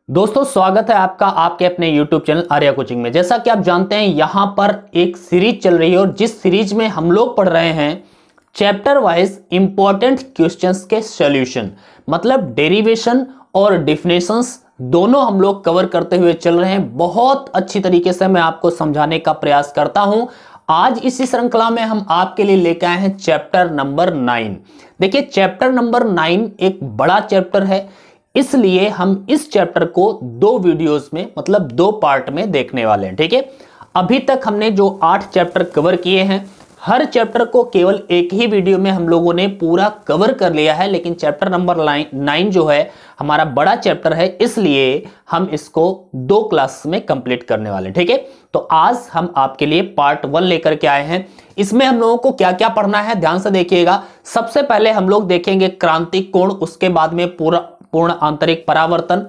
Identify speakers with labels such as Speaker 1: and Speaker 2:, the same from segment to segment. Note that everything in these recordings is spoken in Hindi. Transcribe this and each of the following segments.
Speaker 1: दोस्तों स्वागत है आपका आपके अपने YouTube चैनल आर्या कोचिंग में। जैसा कि आप जानते हैं यहां पर एक सीरीज चल रही है और जिस सीरीज में हम लोग पढ़ रहे हैं चैप्टर वाइज इंपॉर्टेंट क्वेश्चंस के सॉल्यूशन, मतलब डेरिवेशन और डिफिनेशंस दोनों हम लोग कवर करते हुए चल रहे हैं। बहुत अच्छी तरीके से मैं आपको समझाने का प्रयास करता हूं। आज इसी श्रृंखला में हम आपके लिए लेकर आए हैं चैप्टर नंबर 9। देखिए चैप्टर नंबर 9 एक बड़ा चैप्टर है, इसलिए हम इस चैप्टर को दो वीडियोस में मतलब दो पार्ट में देखने वाले हैं। ठीक है, अभी तक हमने जो 8 चैप्टर कवर किए हैं, हर चैप्टर को केवल एक ही वीडियो में हम लोगों ने पूरा कवर कर लिया है, लेकिन चैप्टर नंबर 9 जो है हमारा बड़ा चैप्टर है, इसलिए हम इसको 2 क्लास में कंप्लीट करने वाले हैं। ठीक है, तो आज हम आपके लिए पार्ट 1 लेकर के आए हैं। इसमें हम लोगों को क्या क्या पढ़ना है ध्यान से देखिएगा। सबसे पहले हम लोग देखेंगे क्रांतिक कोण, उसके बाद में पूर्ण आंतरिक परावर्तन,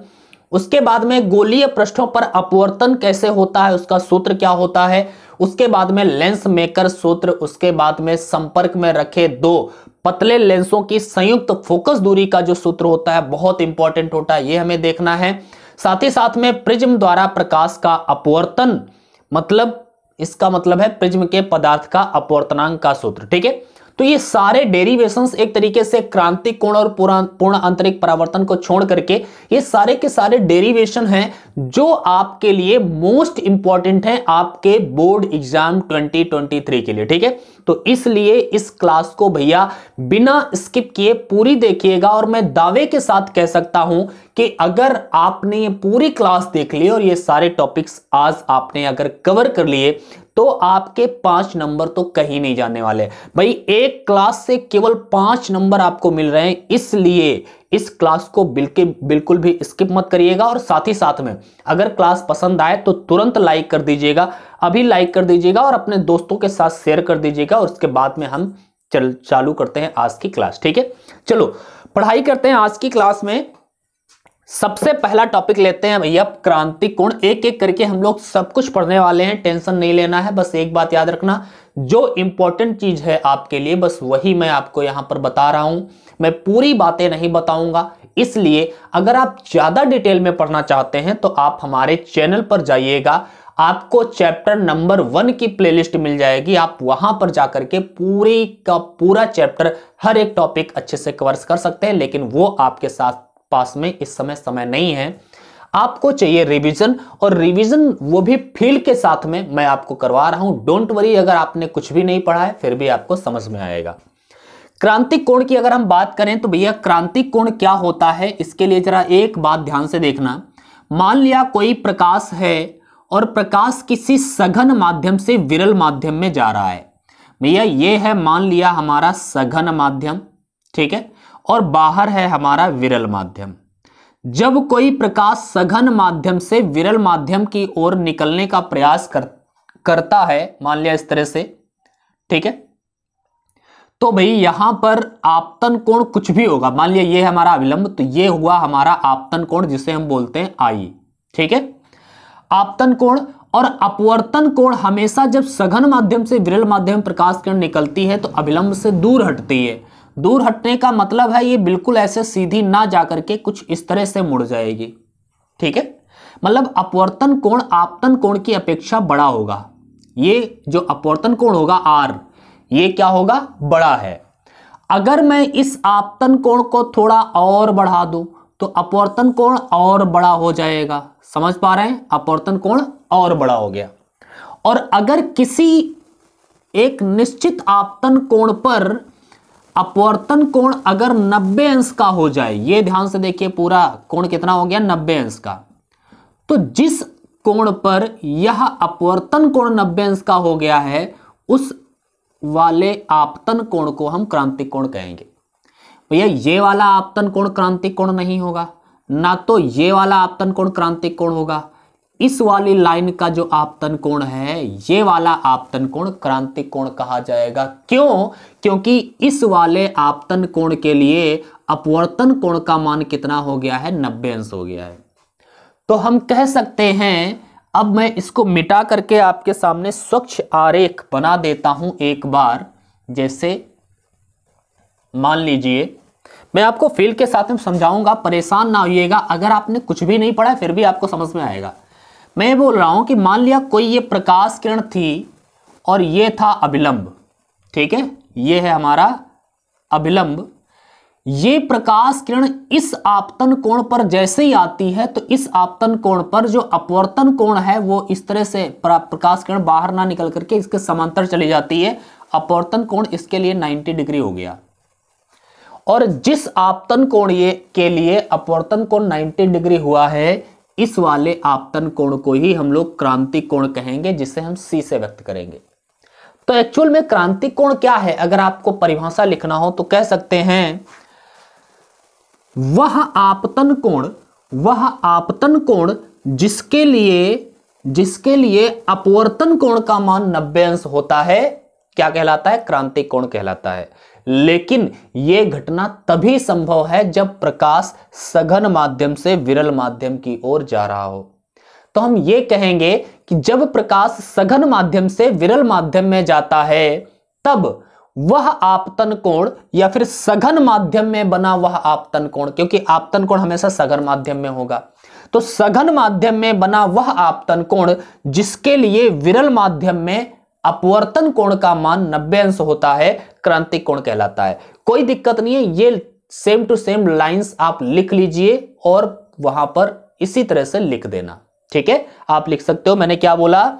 Speaker 1: उसके बाद में गोलीय पृष्ठों पर अपवर्तन कैसे होता है, उसका सूत्र क्या होता है, उसके बाद में लेंस मेकर सूत्र, उसके बाद में संपर्क में रखे दो पतले लेंसों की संयुक्त फोकस दूरी का जो सूत्र होता है बहुत इंपॉर्टेंट होता है, ये हमें देखना है। साथ ही साथ में प्रिज्म द्वारा प्रकाश का अपवर्तन, मतलब इसका मतलब है प्रिज्म के पदार्थ का अपवर्तनांक का सूत्र। ठीक है, तो ये सारे डेरिवेशंस एक तरीके से क्रांतिक कोण और पूर्ण आंतरिक परावर्तन को छोड़ करके ये सारे के सारे डेरिवेशन हैं जो आपके लिए मोस्ट इंपॉर्टेंट हैं आपके बोर्ड एग्जाम 2023 के लिए। ठीक है, तो इसलिए इस क्लास को भैया बिना स्किप किए पूरी देखिएगा और मैं दावे के साथ कह सकता हूं कि अगर आपने ये पूरी क्लास देख ली और ये सारे टॉपिक्स आज आपने अगर कवर कर लिए तो आपके 5 नंबर तो कहीं नहीं जाने वाले भाई। एक क्लास से केवल 5 नंबर आपको मिल रहे हैं, इसलिए इस क्लास को बिल्कुल भी स्किप मत करिएगा। और साथ ही साथ में अगर क्लास पसंद आए तो तुरंत लाइक कर दीजिएगा, अभी लाइक कर दीजिएगा और अपने दोस्तों के साथ शेयर कर दीजिएगा। और उसके बाद में हम चालू करते हैं आज की क्लास। ठीक है, चलो पढ़ाई करते हैं आज की क्लास में। सबसे पहला टॉपिक लेते हैं भैया क्रांतिक कोण। एक एक करके हम लोग सब कुछ पढ़ने वाले हैं, टेंशन नहीं लेना है। बस एक बात याद रखना, जो इंपॉर्टेंट चीज है आपके लिए बस वही मैं आपको यहां पर बता रहा हूं, मैं पूरी बातें नहीं बताऊंगा। इसलिए अगर आप ज्यादा डिटेल में पढ़ना चाहते हैं तो आप हमारे चैनल पर जाइएगा, आपको चैप्टर नंबर 1 की प्लेलिस्ट मिल जाएगी। आप वहां पर जाकर के पूरी का पूरा चैप्टर हर एक टॉपिक अच्छे से कवर कर सकते हैं, लेकिन वो आपके साथ पास में इस समय नहीं है। आपको चाहिए रिवीजन, और रिवीजन वो भी फील्ड के साथ में मैं आपको करवा रहा हूं। डोंट वरी, अगर आपने कुछ भी नहीं पढ़ा है फिर भी आपको समझ में आएगा। क्रांतिक कोण की अगर हम बात करें तो भैया क्रांतिक कोण क्या होता है, इसके लिए जरा एक बात ध्यान से देखना। मान लिया कोई प्रकाश है और प्रकाश किसी सघन माध्यम से विरल माध्यम में जा रहा है। भैया ये है मान लिया हमारा सघन माध्यम, ठीक है, और बाहर है हमारा विरल माध्यम। जब कोई प्रकाश सघन माध्यम से विरल माध्यम की ओर निकलने का प्रयास करता है, मान लिया इस तरह से, ठीक है, तो भाई यहां पर आपतन कोण कुछ भी होगा। मान लिया ये है हमारा अभिलंब, तो ये हुआ हमारा आपतन कोण जिसे हम बोलते हैं आई। ठीक है, आपतन कोण और अपवर्तन कोण हमेशा जब सघन माध्यम से विरल माध्यम प्रकाश किरण निकलती है तो अभिलंब से दूर हटती है। दूर हटने का मतलब है ये बिल्कुल ऐसे सीधी ना जाकर के कुछ इस तरह से मुड़ जाएगी। ठीक है, मतलब अपवर्तन कोण आपतन कोण की अपेक्षा बड़ा होगा। ये जो अपवर्तन कोण होगा आर, ये क्या होगा, बड़ा है। अगर मैं इस आपतन कोण को थोड़ा और बढ़ा दूं तो अपवर्तन कोण और बड़ा हो जाएगा। समझ पा रहे हैं, अपवर्तन कोण और बड़ा हो गया। और अगर किसी एक निश्चित आपतन कोण पर अपवर्तन कोण अगर 90 अंश का हो जाए, ये ध्यान से देखिए, पूरा कोण कितना हो गया, 90 अंश का, तो जिस कोण पर यह अपवर्तन कोण 90 अंश का हो गया है उस वाले आपतन कोण को हम क्रांतिक कोण कहेंगे। भैया ये वाला आपतन कोण क्रांतिक कोण नहीं होगा, ना तो ये वाला आपतन कोण क्रांतिक कोण होगा। इस वाली लाइन का जो आपतन कोण है, ये वाला आपतन कोण क्रांतिक कोण कहा जाएगा। क्यों? क्योंकि इस वाले आपतन कोण के लिए अपवर्तन कोण का मान कितना हो गया है, 90 अंश हो गया है। तो हम कह सकते हैं, अब मैं इसको मिटा करके आपके सामने स्वच्छ आरेख बना देता हूं एक बार। जैसे मान लीजिए मैं आपको फील के साथ में समझाऊंगा, परेशान ना होइएगा। अगर आपने कुछ भी नहीं पढ़ा फिर भी आपको समझ में आएगा। मैं बोल रहा हूं कि मान लिया कोई ये प्रकाश किरण थी और ये था अभिलंब, ठीक है, ये है हमारा अभिलंब। ये प्रकाश किरण इस आपतन कोण पर जैसे ही आती है तो इस आपतन कोण पर जो अपवर्तन कोण है वो इस तरह से प्रकाश किरण बाहर ना निकल करके इसके समांतर चली जाती है। अपवर्तन कोण इसके लिए 90 डिग्री हो गया। और जिस आपतन कोण ये के लिए अपवर्तन कोण 90 डिग्री हुआ है, इस वाले आपतन कोण को ही हम लोग क्रांतिक कोण कहेंगे, जिसे हम C से व्यक्त करेंगे। तो एक्चुअल में क्रांतिक कोण क्या है? अगर आपको परिभाषा लिखना हो तो कह सकते हैं वह आपतन कोण जिसके लिए अपवर्तन कोण का मान 90 अंश होता है, क्या कहलाता है? क्रांतिक कोण कहलाता है। लेकिन यह घटना तभी संभव है जब प्रकाश सघन माध्यम से विरल माध्यम की ओर जा रहा हो। तो हम ये कहेंगे कि जब प्रकाश सघन माध्यम से विरल माध्यम में जाता है तब वह आपतन कोण या फिर सघन माध्यम में बना वह आपतन कोण, क्योंकि आपतन कोण हमेशा सघन माध्यम में होगा, तो सघन माध्यम में बना वह आपतन कोण जिसके लिए विरल माध्यम में अपवर्तन कोण का मान 90 अंश होता है, क्रांतिक कोण कहलाता है। कोई दिक्कत नहीं है, ये सेम टू सेम लाइंस आप लिख लीजिए और वहां पर इसी तरह से लिख देना, ठीक है। आप लिख सकते हो, मैंने क्या बोला?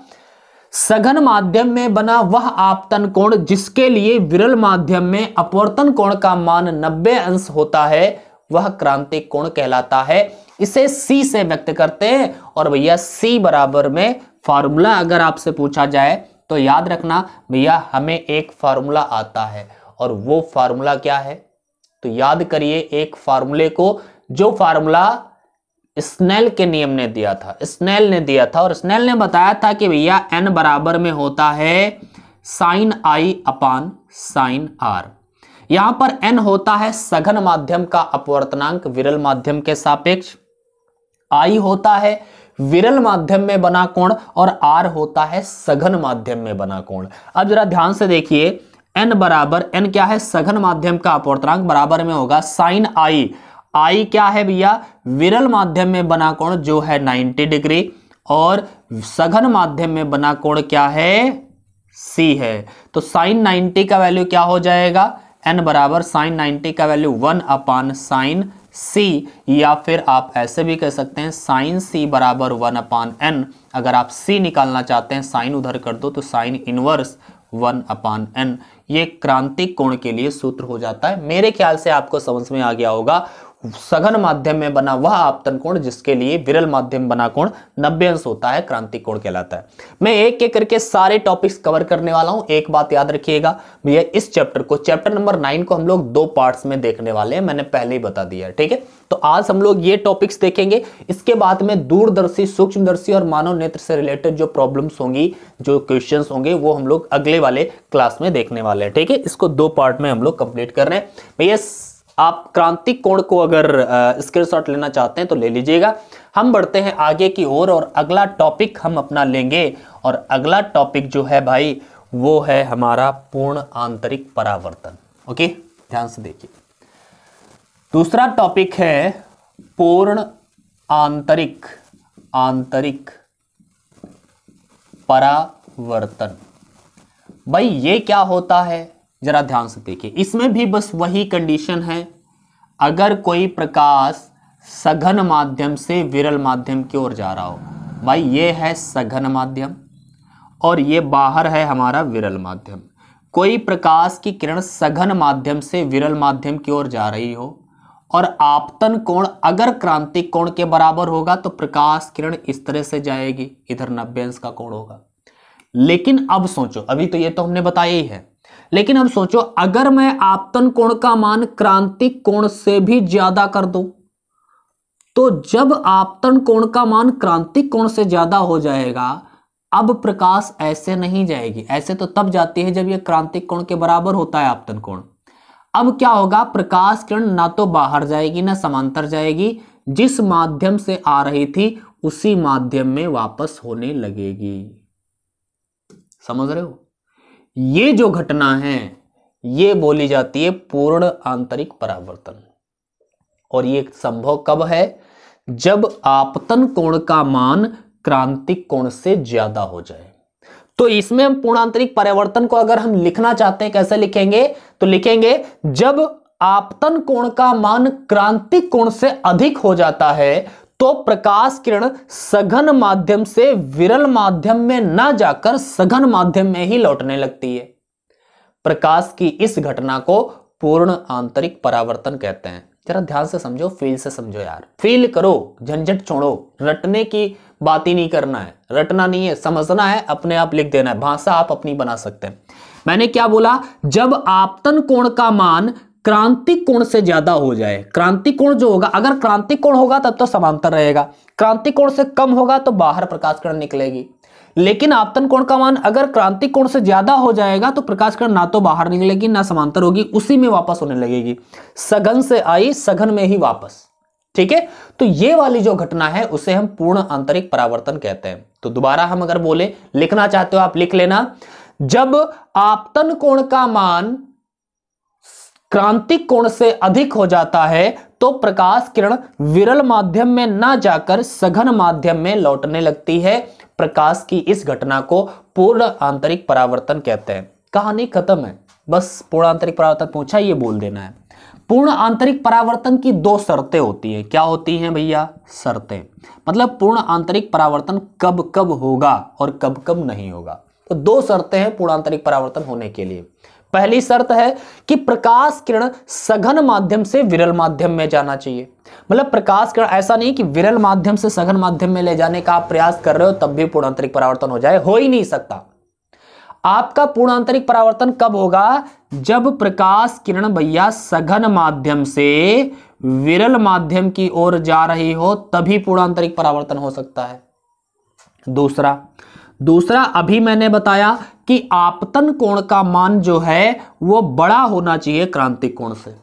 Speaker 1: सघन माध्यम में बना वह आपतन कोण जिसके लिए विरल माध्यम में अपवर्तन कोण का मान 90 अंश होता है, वह क्रांतिक कोण कहलाता है। इसे C से व्यक्त करते हैं। और भैया C बराबर में फार्मूला अगर आपसे पूछा जाए तो याद रखना भैया, हमें एक फार्मूला आता है और वो फार्मूला क्या है? तो याद करिए एक फार्मूले को, जो फार्मूला स्नेल के नियम ने दिया था, स्नेल ने दिया था। और स्नेल ने बताया था कि भैया n बराबर में होता है sine I upon sine R। यहां पर n होता है सघन माध्यम का अपवर्तनांक विरल माध्यम के सापेक्ष, I होता है विरल माध्यम में बना कोण और R होता है सघन माध्यम में बना कोण। अब जरा ध्यान से देखिए, n बराबर, n क्या है? सघन माध्यम का अपवर्तनांक, बराबर में होगा साइन I क्या है भैया? विरल माध्यम में बना कोण जो है 90 डिग्री, और सघन माध्यम में बना कोण क्या है? C है। तो साइन 90 का वैल्यू क्या हो जाएगा? n बराबर साइन 90 का वैल्यू 1 अपान साइन C, या फिर आप ऐसे भी कह सकते हैं साइन C बराबर 1 अपान n। अगर आप C निकालना चाहते हैं, साइन उधर कर दो तो साइन इनवर्स 1 अपान n। ये क्रांतिक कोण के लिए सूत्र हो जाता है। मेरे ख्याल से आपको समझ में आ गया होगा। सघन माध्यम में बना वह आपतन कोण जिसके लिए विरल माध्यम बना कोण 90 अंश होता है, क्रांतिक कोण कहलाता है। मैं एक एक करके सारे टॉपिक्स कवर करने वाला हूं। एक बात याद रखिएगा भैया, इस चैप्टर को, चैप्टर नंबर 9 को हम लोग 2 पार्ट्स में देखने वाले हैं, मैंने पहले ही बता दिया है, ठीक है। तो आज हम लोग ये टॉपिक्स देखेंगे। इसके बाद में दूरदर्शी, सूक्ष्मदर्शी और मानव नेत्र से रिलेटेड जो प्रॉब्लम्स होंगी, जो क्वेश्चंस होंगे, वो हम लोग अगले वाले क्लास में देखने वाले हैं, ठीक है। इसको 2 पार्ट में हम लोग कंप्लीट कर रहे हैं भैया। आप क्रांतिक कोण को अगर स्क्रीनशॉट लेना चाहते हैं तो ले लीजिएगा। हम बढ़ते हैं आगे की ओर और अगला टॉपिक हम अपना लेंगे, और अगला टॉपिक जो है भाई वो है हमारा पूर्ण आंतरिक परावर्तन। ओके, ध्यान से देखिए। दूसरा टॉपिक है पूर्ण आंतरिक परावर्तन। भाई ये क्या होता है, जरा ध्यान से देखिए। इसमें भी बस वही कंडीशन है, अगर कोई प्रकाश सघन माध्यम से विरल माध्यम की ओर जा रहा हो। भाई ये है सघन माध्यम और ये बाहर है हमारा विरल माध्यम। कोई प्रकाश की किरण सघन माध्यम से विरल माध्यम की ओर जा रही हो और आपतन कोण अगर क्रांतिक कोण के बराबर होगा तो प्रकाश किरण इस तरह से जाएगी, इधर 90 अंश का कोण होगा। लेकिन अब सोचो, अभी तो ये तो हमने बताया ही है, लेकिन अब सोचो अगर मैं आपतन कोण का मान क्रांतिक कोण से भी ज्यादा कर दूं, तो जब आपतन कोण का मान क्रांतिक कोण से ज्यादा हो जाएगा, अब प्रकाश ऐसे नहीं जाएगी, ऐसे तो तब जाती है जब यह क्रांतिक कोण के बराबर होता है आपतन कोण। अब क्या होगा, प्रकाश किरण ना तो बाहर जाएगी ना समांतर जाएगी, जिस माध्यम से आ रही थी उसी माध्यम में वापस होने लगेगी। समझ रहे हो? ये जो घटना है ये बोली जाती है पूर्ण आंतरिक परावर्तन। और ये संभव कब है? जब आपतन कोण का मान क्रांतिक कोण से ज्यादा हो जाए। तो इसमें हम पूर्ण आंतरिक परावर्तन को अगर हम लिखना चाहते हैं कैसे लिखेंगे? तो लिखेंगे जब आपतन कोण का मान क्रांतिक कोण से अधिक हो जाता है तो प्रकाश किरण सघन माध्यम से विरल माध्यम में ना जाकर सघन माध्यम में ही लौटने लगती है। प्रकाश की इस घटना को पूर्ण आंतरिक परावर्तन कहते हैं। जरा ध्यान से समझो, फील से समझो यार, फील करो, झंझट छोड़ो, रटने की बात ही नहीं करना है, रटना नहीं है, समझना है, अपने आप लिख देना है, भाषा आप अपनी बना सकते हैं। मैंने क्या बोला? जब आपतन कोण का मान क्रांतिक कोण से ज्यादा हो जाए। क्रांतिक कोण जो होगा, अगर क्रांतिक कोण होगा तब तो समांतर रहेगा, क्रांतिक कोण से कम होगा तो बाहर प्रकाश किरण निकलेगी। लेकिन आपतन कोण का मान अगर क्रांतिक कोण से ज्यादा हो जाएगा तो प्रकाश किरण ना तो बाहर निकलेगी ना समांतर होगी, उसी में वापस होने लगेगी, सघन से आई सघन में ही वापस। ठीक है, तो ये वाली जो घटना है उसे हम पूर्ण आंतरिक परावर्तन कहते हैं। तो दोबारा हम अगर बोले, लिखना चाहते हो आप लिख लेना, जब आपतन कोण का मान क्रांतिक कोण से अधिक हो जाता है तो प्रकाश किरण विरल माध्यम में ना जाकर सघन माध्यम में लौटने लगती है। प्रकाश की इस घटना को पूर्ण आंतरिक परावर्तन कहते हैं। कहानी खत्म है, बस पूर्ण आंतरिक परावर्तन पूछा, ये बोल देना है। पूर्ण आंतरिक परावर्तन की दो शर्तें होती है। क्या होती हैं भैया? शर्तें, मतलब पूर्ण आंतरिक परावर्तन कब कब होगा और कब कब नहीं होगा। तो दो शर्तें हैं पूर्ण आंतरिक परावर्तन होने के लिए। पहली शर्त है कि प्रकाश किरण सघन माध्यम से विरल माध्यम में जाना चाहिए। मतलब प्रकाश किरण ऐसा नहीं कि विरल माध्यम से सघन माध्यम में ले जाने का आप प्रयास कर रहे हो तब भी पूर्ण आंतरिक परावर्तन हो जाए, हो ही नहीं सकता। आपका पूर्ण आंतरिक परावर्तन कब होगा? जब प्रकाश किरण भैया सघन माध्यम से विरल माध्यम की ओर जा रही हो, तभी पूर्ण आंतरिक परावर्तन हो सकता है। दूसरा अभी मैंने बताया कि आपतन कोण का मान जो है वो बड़ा होना चाहिए क्रांतिक कोण से।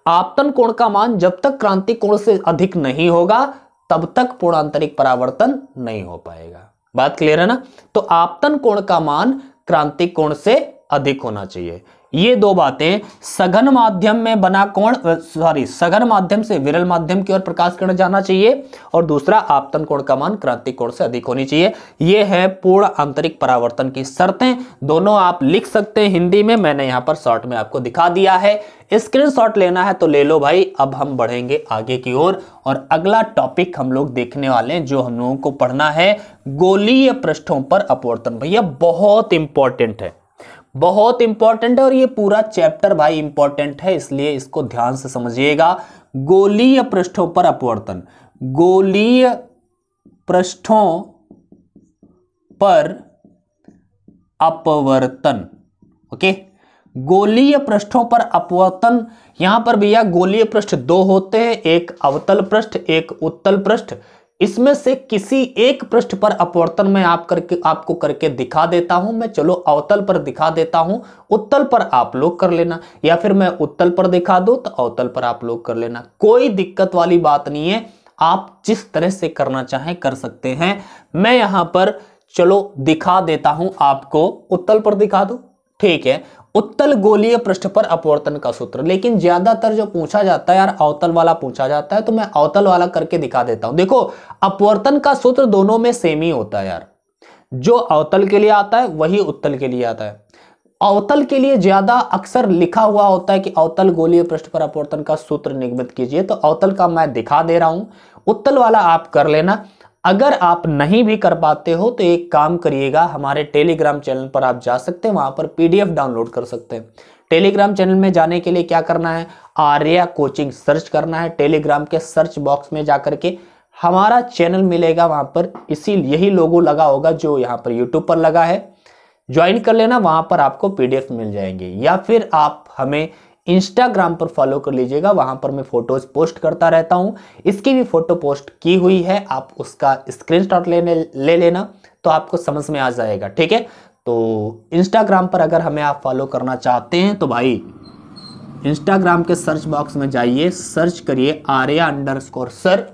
Speaker 1: आपतन कोण का मान जब तक क्रांतिक कोण से अधिक नहीं होगा तब तक पूर्ण आंतरिक परावर्तन नहीं हो पाएगा। बात क्लियर है ना? तो आपतन कोण का मान क्रांतिक कोण से अधिक होना चाहिए। ये दो बातें, सघन माध्यम में बना कोण, सघन माध्यम से विरल माध्यम की ओर प्रकाश किरण जाना चाहिए, और दूसरा आपतन कोण का मान क्रांतिक कोण से अधिक होनी चाहिए। ये है पूर्ण आंतरिक परावर्तन की शर्तें। दोनों आप लिख सकते हैं हिंदी में, मैंने यहां पर शॉर्ट में आपको दिखा दिया है। स्क्रीनशॉट लेना है तो ले लो भाई। अब हम बढ़ेंगे आगे की ओर और अगला टॉपिक हम लोग देखने वाले हैं जो हम लोगों को पढ़ना है, गोलीय पृष्ठों पर अपवर्तन। भैया बहुत इंपॉर्टेंट है, बहुत इंपॉर्टेंट है, और ये पूरा चैप्टर भाई इंपॉर्टेंट है, इसलिए इसको ध्यान से समझिएगा। गोलीय पृष्ठों पर अपवर्तन, गोलीय पृष्ठों पर अपवर्तन। ओके, गोलीय पृष्ठों पर अपवर्तन। यहां पर भैया गोलीय पृष्ठ दो होते हैं, एक अवतल पृष्ठ, एक उत्तल पृष्ठ। इसमें से किसी एक पृष्ठ पर अपवर्तन मैं आपको करके दिखा देता हूं। मैं चलो अवतल पर दिखा देता हूं, उत्तल पर आप लोग कर लेना, या फिर मैं उत्तल पर दिखा दूं तो अवतल पर आप लोग कर लेना। कोई दिक्कत वाली बात नहीं है, आप जिस तरह से करना चाहें कर सकते हैं। मैं यहां पर चलो दिखा देता हूं आपको, उत्तल पर दिखा दो, ठीक है। उत्तल गोलीय पृष्ठ पर अपवर्तन का सूत्र, लेकिन ज्यादातर जो पूछा जाता है यार अवतल वाला पूछा जाता है, तो मैं अवतल वाला करके दिखा देता हूं। देखो अपवर्तन का सूत्र दोनों में सेम ही होता है यार, जो अवतल के लिए आता है वही उत्तल के लिए आता है। अवतल के लिए ज्यादा अक्सर लिखा हुआ होता है कि अवतल गोलीय पृष्ठ पर अपवर्तन का सूत्र निगमित कीजिए, तो अवतल का मैं दिखा दे रहा हूं, उत्तल वाला आप कर लेना। अगर आप नहीं भी कर पाते हो तो एक काम करिएगा, हमारे टेलीग्राम चैनल पर आप जा सकते हैं, वहां पर पीडीएफ डाउनलोड कर सकते हैं। टेलीग्राम चैनल में जाने के लिए क्या करना है, आर्या कोचिंग सर्च करना है। टेलीग्राम के सर्च बॉक्स में जाकर के हमारा चैनल मिलेगा, वहां पर यही लोगो लगा होगा जो यहाँ पर यूट्यूब पर लगा है, ज्वाइन कर लेना, वहां पर आपको पीडीएफ मिल जाएंगे। या फिर आप हमें इंस्टाग्राम पर फॉलो कर लीजिएगा, वहां पर मैं फोटोज पोस्ट करता रहता हूं। इसकी भी फोटो पोस्ट की हुई है, आप उसका स्क्रीनशॉट ले लेना तो आपको समझ में आ जाएगा, ठीक है। तो इंस्टाग्राम पर अगर हमें आप फॉलो करना चाहते हैं तो भाई इंस्टाग्राम के सर्च बॉक्स में जाइए, सर्च करिए आर्या_सर।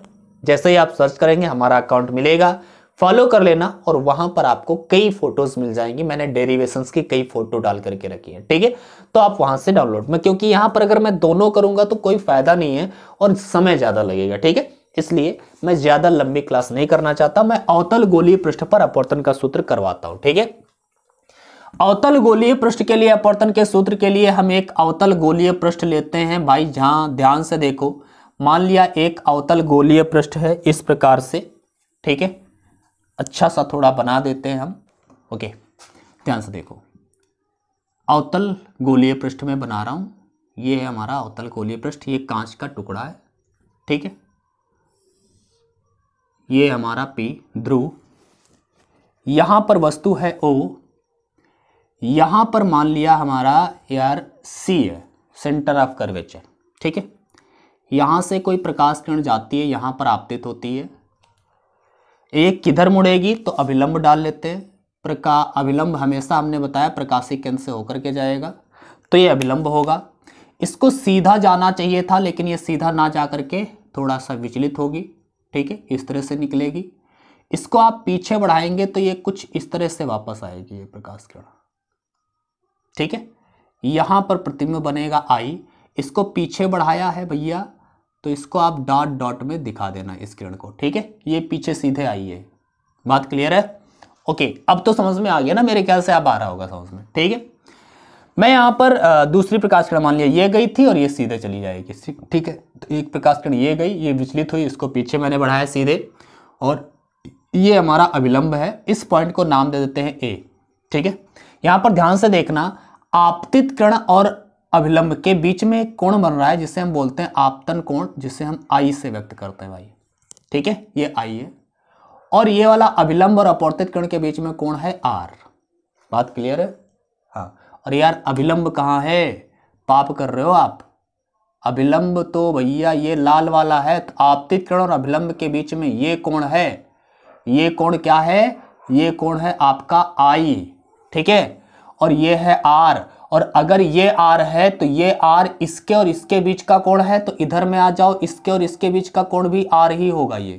Speaker 1: जैसे ही आप सर्च करेंगे हमारा अकाउंट मिलेगा, फॉलो कर लेना और वहां पर आपको कई फोटोज मिल जाएंगी। मैंने डेरिवेशंस की कई फोटो डाल करके रखी है, ठीक है, तो आप वहां से डाउनलोड में, क्योंकि यहां पर अगर मैं दोनों करूंगा तो कोई फायदा नहीं है और समय ज्यादा लगेगा, ठीक है, इसलिए मैं ज्यादा लंबी क्लास नहीं करना चाहता। मैं अवतल गोलीय पृष्ठ पर अपवर्तन का सूत्र करवाता हूं, ठीक है। अवतल गोलीय पृष्ठ के लिए अपवर्तन के सूत्र के लिए हम एक अवतल गोलीय पृष्ठ लेते हैं भाई। जहां ध्यान से देखो, मान लिया एक अवतल गोलीय पृष्ठ है इस प्रकार से, ठीक है, अच्छा सा थोड़ा बना देते हैं हम, ओके, ध्यान से देखो, अवतल गोलीय पृष्ठ में बना रहा हूं, ये है हमारा अवतल गोलीय पृष्ठ, ये कांच का टुकड़ा है, ठीक है, ये हमारा P ध्रुव, यहां पर वस्तु है O, यहां पर मान लिया हमारा यार C है, सेंटर ऑफ कर्वेचर, ठीक है, यहां से कोई प्रकाश किरण जाती है, यहां पर आपतित होती है, एक किधर मुड़ेगी तो अभिलंब डाल लेते हैं, अभिलंब हमेशा हमने बताया प्रकाशीय केंद्र से होकर के जाएगा, तो ये अभिलंब होगा। इसको सीधा जाना चाहिए था लेकिन ये सीधा ना जा करके थोड़ा सा विचलित होगी, ठीक है, इस तरह से निकलेगी। इसको आप पीछे बढ़ाएंगे तो ये कुछ इस तरह से वापस आएगी ये प्रकाश किरण, ठीक है, यहां पर प्रतिबिंब बनेगा I, इसको पीछे बढ़ाया है भैया तो इसको आप डॉट डॉट में दिखा देना इस किरण को, ठीक है, ये पीछे सीधे आई है। बात क्लियर है? ओके, अब तो समझ में आ गया ना, मेरे ख्याल से अब आ रहा होगा समझ में, ठीक है। मैं यहाँ पर दूसरी प्रकाश किरण मान लिया ये गई थी और ये सीधे चली जाएगी, ठीक है, तो एक प्रकाश किरण ये गई, ये विचलित हुई, इसको पीछे मैंने बढ़ाया सीधे, और ये हमारा अभिलंब है, इस पॉइंट को नाम दे देते हैं A, ठीक है। यहाँ पर ध्यान से देखना, आपतित किरण और अभिलंब के बीच में एक कोण बन रहा है जिसे हम बोलते हैं आपतन कोण, जिसे हम I से व्यक्त करते हैं भाई, ठीक है, ये I है, और ये वाला अभिलंब और अपवर्तित किरण के बीच में कोण है R। बात क्लियर है? हाँ, और यार अभिलंब कहाँ है, पाप कर रहे हो आप, अभिलंब तो भैया ये लाल वाला है, तो आपतित किरण और अभिलंब के बीच में ये कोण है, ये कोण क्या है, ये कोण है आपका I, ठीक है, और ये है R, और अगर ये R है तो ये R इसके और इसके बीच का कोण है, तो इधर में आ जाओ, इसके और इसके बीच का कोण भी R ही होगा ये,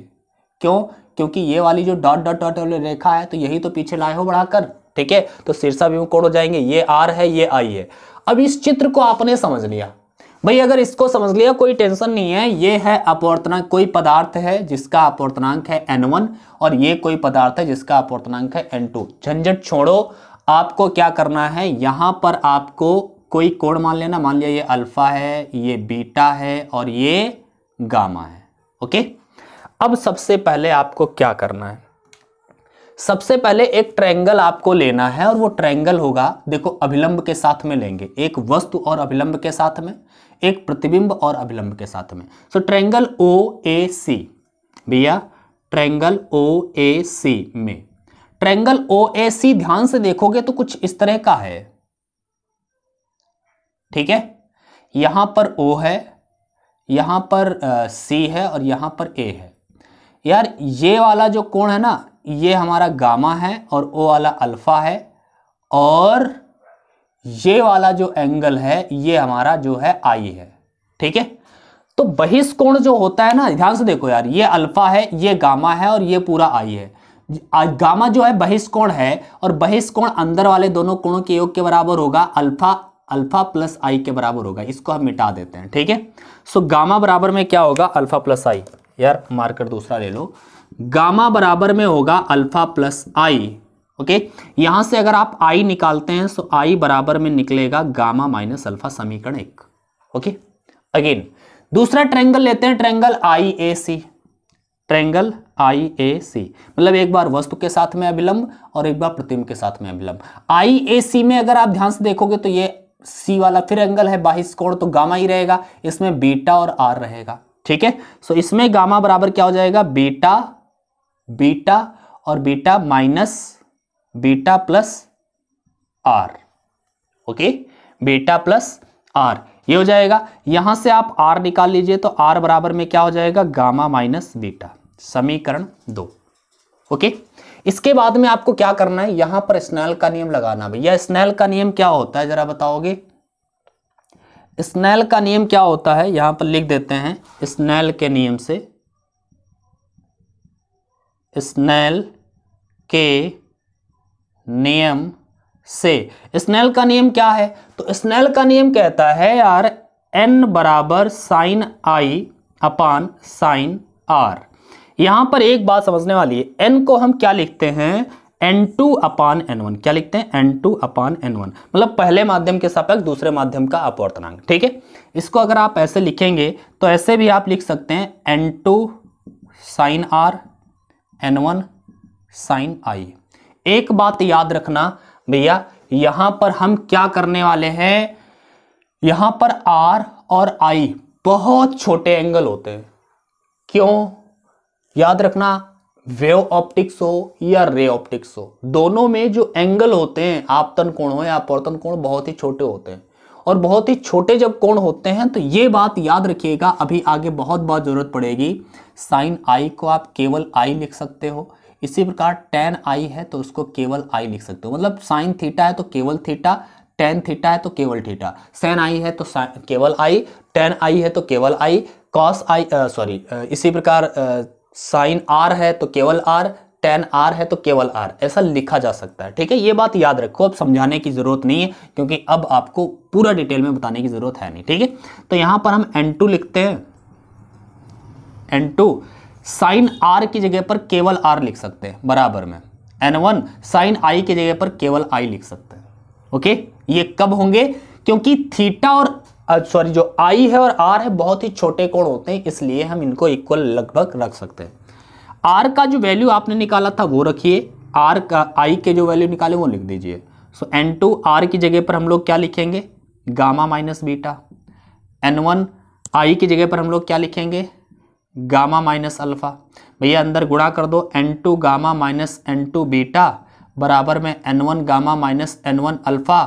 Speaker 1: क्यों, क्योंकि ये वाली जो डॉट डॉट डॉट रेखा है तो यही तो पीछे लाए हो बढ़ाकर, ठीक है, तो शीर्षाभिमुख कोण हो जाएंगे, ये R है ये I है। अब इस चित्र को आपने समझ लिया भाई, अगर इसको समझ लिया कोई टेंशन नहीं है। ये है अपवर्तनांक, कोई पदार्थ है जिसका अपवर्तनांक है n1 और ये कोई पदार्थ है जिसका अपवर्तनांक है n2। झंझट छोड़ो, आपको क्या करना है, यहां पर आपको कोई कोण मान लेना, मान लिया ये अल्फा है, ये बीटा है और ये गामा है, ओके। अब सबसे पहले आपको क्या करना है, सबसे पहले एक ट्रायंगल आपको लेना है, और वो ट्रायंगल होगा, देखो अभिलंब के साथ में लेंगे, एक वस्तु और अभिलंब के साथ में, एक प्रतिबिंब और अभिलंब के साथ में। सो ट्रायंगल OAC भैया, ट्रायंगल OAC में, ट्रायंगल OAC ध्यान से देखोगे तो कुछ इस तरह का है, ठीक है, यहां पर O है, यहां पर C है और यहां पर A है। यार ये वाला जो कोण है ना, ये हमारा गामा है और O वाला अल्फा है, और ये वाला जो एंगल है ये हमारा जो है I है, ठीक है। तो बहिष्कोण जो होता है ना, ध्यान से देखो यार, ये अल्फा है, ये गामा है और ये पूरा I है। गामा जो है बहिष्कोण है, और बहिष्कोण अंदर वाले दोनों कोणों के योग के बराबर होगा, अल्फा प्लस I के बराबर होगा, इसको हम मिटा देते हैं, ठीक है। सो गामा बराबर में क्या होगा, अल्फा प्लस I, यार मार्कर दूसरा ले लो, गामा बराबर में होगा अल्फा प्लस I, ओके। यहां से अगर आप I निकालते हैं तो I बराबर में निकलेगा गामा माइनस अल्फा, समीकरण 1, ओके। अगेन दूसरा ट्रायंगल लेते हैं, ट्रायंगल IAC, ट्रायंगल IAC मतलब एक बार वस्तु के साथ में अभिलंब और एक बार प्रतिबिंब के साथ में अभिलंब। IAC में अगर आप ध्यान से देखोगे तो ये C वाला फिर एंगल है बहिष्कोण, तो गामा ही रहेगा, इसमें बीटा और R रहेगा, ठीक है। सो इसमें गामा बराबर क्या हो जाएगा, बीटा और beta minus beta plus R, okay, beta plus R ये हो जाएगा। यहां से आप R निकाल लीजिए तो R बराबर में क्या हो जाएगा, गामा माइनस बीटा, समीकरण 2, ओके। इसके बाद में आपको क्या करना है, यहां पर स्नेल का नियम लगाना। भैया स्नेल का नियम क्या होता है जरा बताओगे, स्नेल का नियम क्या होता है, यहां पर लिख देते हैं, स्नेल के नियम से, स्नेल के नियम से। स्नेल का नियम क्या है? तो स्नेल का नियम कहता है यार n बराबर sine I upon sine R. यहां पर एक बात समझने वाली है, n को हम क्या लिखते हैं? n2 अपान n1। क्या लिखते हैं? n2 अपान n1, मतलब पहले माध्यम के सापेक्ष दूसरे माध्यम का अपवर्तनांक। ठीक है, इसको अगर आप ऐसे लिखेंगे तो ऐसे भी आप लिख सकते हैं n2 sign are n1 sign आई। एक बात याद रखना भैया, यहां पर हम क्या करने वाले हैं, यहां पर R और I बहुत छोटे एंगल होते हैं। क्यों? याद रखना, वेव ऑप्टिक्स हो या रे ऑप्टिक्स हो, दोनों में जो एंगल होते हैं, आपतन कोण हो या अपवर्तन कोण, बहुत ही छोटे होते हैं। और बहुत ही छोटे जब कोण होते हैं तो ये बात याद रखिएगा, अभी आगे बहुत बार जरूरत पड़ेगी। साइन आई को आप केवल आई लिख सकते हो, इसी प्रकार टेन आई है तो उसको केवल आई लिख सकते हो, मतलब साइन थीटा है तो केवल थीटा, टेन थीटा है तो केवल थीटा, सेन आई है तो केवल आई, टेन आई है तो केवल आई, कॉस आई इसी प्रकार साइन आर है तो केवल आर, टेन आर है तो केवल आर, ऐसा लिखा जा सकता है। ठीक है, ये बात याद रखो, अब समझाने की जरूरत नहीं है क्योंकि अब आपको पूरा डिटेल में बताने की जरूरत है नहीं। ठीक है, तो यहां पर हम n2 लिखते हैं, n2 साइन आर की जगह पर केवल आर लिख सकते हैं, बराबर में n1 साइन आई की जगह पर केवल आई लिख सकते हैं। ओके, ये कब होंगे? क्योंकि थीटा और जो आई है और आर है बहुत ही छोटे कोण होते हैं, इसलिए हम इनको इक्वल लगभग रख सकते हैं। आर का जो वैल्यू आपने निकाला था वो रखिए, आर का आई के जो वैल्यू निकाले वो लिख दीजिए। सो n2 आर की जगह पर हम लोग क्या लिखेंगे? Gamma minus beta. n1 आई की जगह पर हम लोग क्या लिखेंगे? Gamma minus alpha. भैया अंदर गुणा कर दो, n2 gamma minus n2 beta बराबर में n1 gamma minus n1 alpha.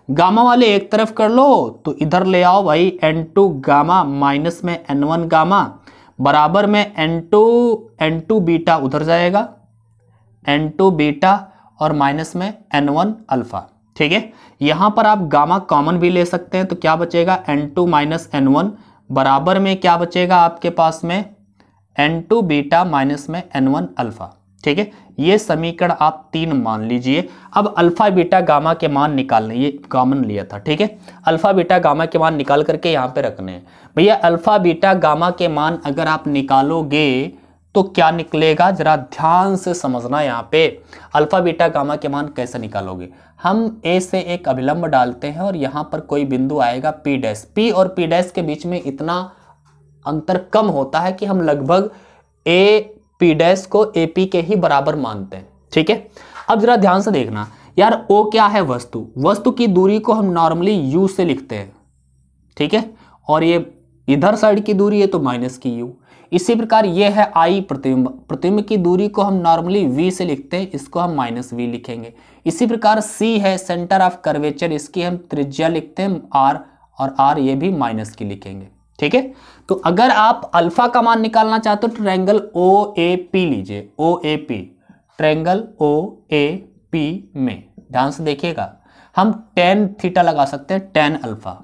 Speaker 1: Gamma वाले एक तरफ कर लो तो इधर ले आओ भाई, n2 गामा माइनस में n1 गामा बराबर में n2 बीटा उधर जाएगा, n2 बीटा और माइनस में n1 अल्फा। ठीक है, यहां पर आप गामा कॉमन भी ले सकते हैं तो क्या बचेगा? n2 माइनस n1 बराबर में क्या बचेगा आपके पास में? n2 बीटा माइनस में n1 अल्फा। ठीक है, ये समीकरण आप 3 मान लीजिए। अब अल्फा बीटा गामा के मान निकालने, ये कॉमन लिया था। ठीक है, अल्फा बीटा गामा के मान निकाल करके यहाँ पे रखने हैं। भैया अल्फा बीटा गामा के मान अगर आप निकालोगे तो क्या निकलेगा, जरा ध्यान से समझना। यहाँ पे अल्फा बीटा गामा के मान कैसे निकालोगे? हम ए से एक अभिलंब डालते हैं और यहाँ पर कोई बिंदु आएगा पी डैश। पी और पी डैश के बीच में इतना अंतर कम होता है कि हम लगभग ए पी डैश को ए पी के ही बराबर मानते हैं। ठीक है, अब जरा ध्यान से देखना यार, ओ क्या है? वस्तु। वस्तु की दूरी को हम नॉर्मली यू से लिखते हैं। ठीक है, और ये इधर साइड की दूरी है तो माइनस की यू। इसी प्रकार ये है आई प्रतिबिंब। प्रतिबिंब की दूरी को हम नॉर्मली वी से लिखते हैं, इसको हम माइनस वी लिखेंगे। इसी प्रकार सी है सेंटर ऑफ कर्वेचर, इसकी हम त्रिज्या लिखते हैं आर, और आर ये भी माइनस की लिखेंगे। ठीक है, तो अगर आप अल्फा का मान निकालना चाहते हो ट्रायंगल ओ ए पी लीजिए, O A P, triangle O A P में ध्यान से देखिएगा, हम टेन थीटा लगा सकते हैं, टेन अल्फा।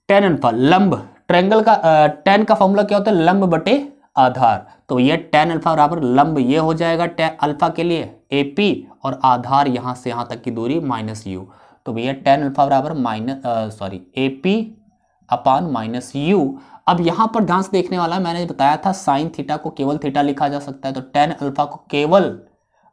Speaker 1: टेन अल्फा लंब, ट्रायंगल का टेन का फॉर्मूला क्या होता है? लंब बटे आधार। तो ये टेन अल्फा बराबर लंब ये हो जाएगा टेन अल्फा के लिए ए पी, और आधार यहां से यहां तक की दूरी माइनस यू। तो भैया टेन अल्फा बराबर ए पी अपान माइनस यू। अब यहां पर ध्यान से देखने वाला, मैंने बताया था साइन थीटा को केवल थीटा लिखा जा सकता है, तो टेन अल्फा को केवल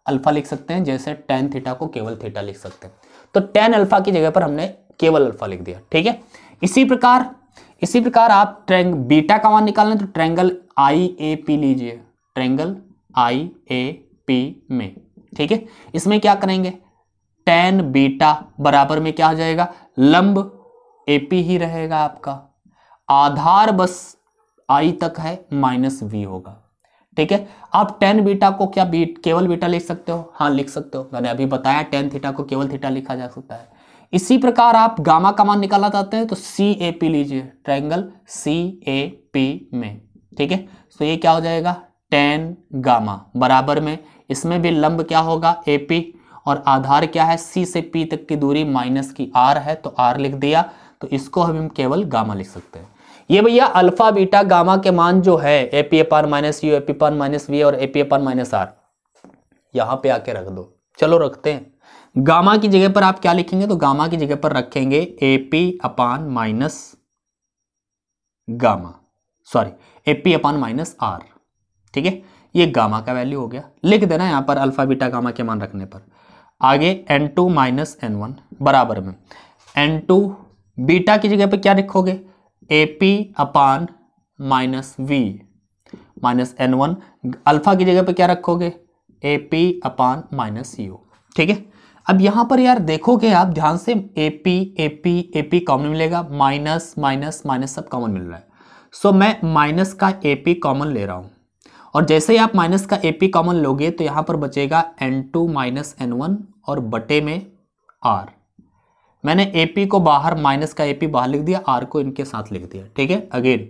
Speaker 1: अल्फा लिख सकते हैं, जैसे टेन थीटा को केवल थीटा लिख सकते हैं। तो टेन अल्फा की जगह पर हमने केवल अल्फा लिख दिया। ठीक है, इसी प्रकार आप बीटा का मान निकालना तो ट्रायंगल आई ए पी लीजिए, ट्रायंगल आई ए पी में। ठीक है, इसमें क्या करेंगे? टेन बीटा बराबर में क्या हो जाएगा? लंब एपी ही रहेगा आपका, आधार बस आई तक है, माइनस वी होगा। ठीक है, आप टेन बीटा को क्या केवल बीटा लिख सकते हो? हाँ लिख सकते हो, मैंने अभी बताया टेन थीटा को केवल थीटा लिखा जा सकता है। इसी प्रकार आप गामा का मान निकालना चाहते हैं तो सी ए पी लीजिए, ट्रायंगल सी ए पी में। ठीक है, तो ये क्या हो जाएगा? टेन गामा बराबर में, इसमें भी लंब क्या होगा? ए पी, और आधार क्या है? सी से पी तक की दूरी माइनस की आर है, तो आर लिख दिया, तो इसको हम केवल गामा लिख सकते हैं। ये भैया अल्फा बीटा गामा के मान जो है A P upon minus u, A P upon minus v और A P upon minus r, यहां पे आके रख दो। चलो रखते हैं। गामा की जगह पर आप क्या लिखेंगे, तो गामा की जगह पर रखेंगे AP upon minus gamma, sorry AP upon minus R। ठीक है, ये गामा का वैल्यू हो गया, लिख देना यहां पर अल्फा बीटा गामा के मान रखने पर। आगे N2 माइनस N1 बराबर में N2 बीटा की जगह पे क्या लिखोगे, AP upon minus V minus N1, alpha की जगह पे क्या रखोगे, AP अपान माइनस U। ठीक है, अब यहां पर यार देखोगे आप ध्यान से, AP AP AP कॉमन मिलेगा, माइनस माइनस माइनस सब कॉमन मिल रहा है। सो मैं माइनस का AP कॉमन ले रहा हूं, और जैसे ही आप माइनस का AP कॉमन लोगे तो यहां पर बचेगा N2 माइनस N1 और बटे में R। मैंने AP को बाहर, माइनस का AP बाहर लिख दिया, R को इनके साथ लिख दिया। ठीक है, अगेन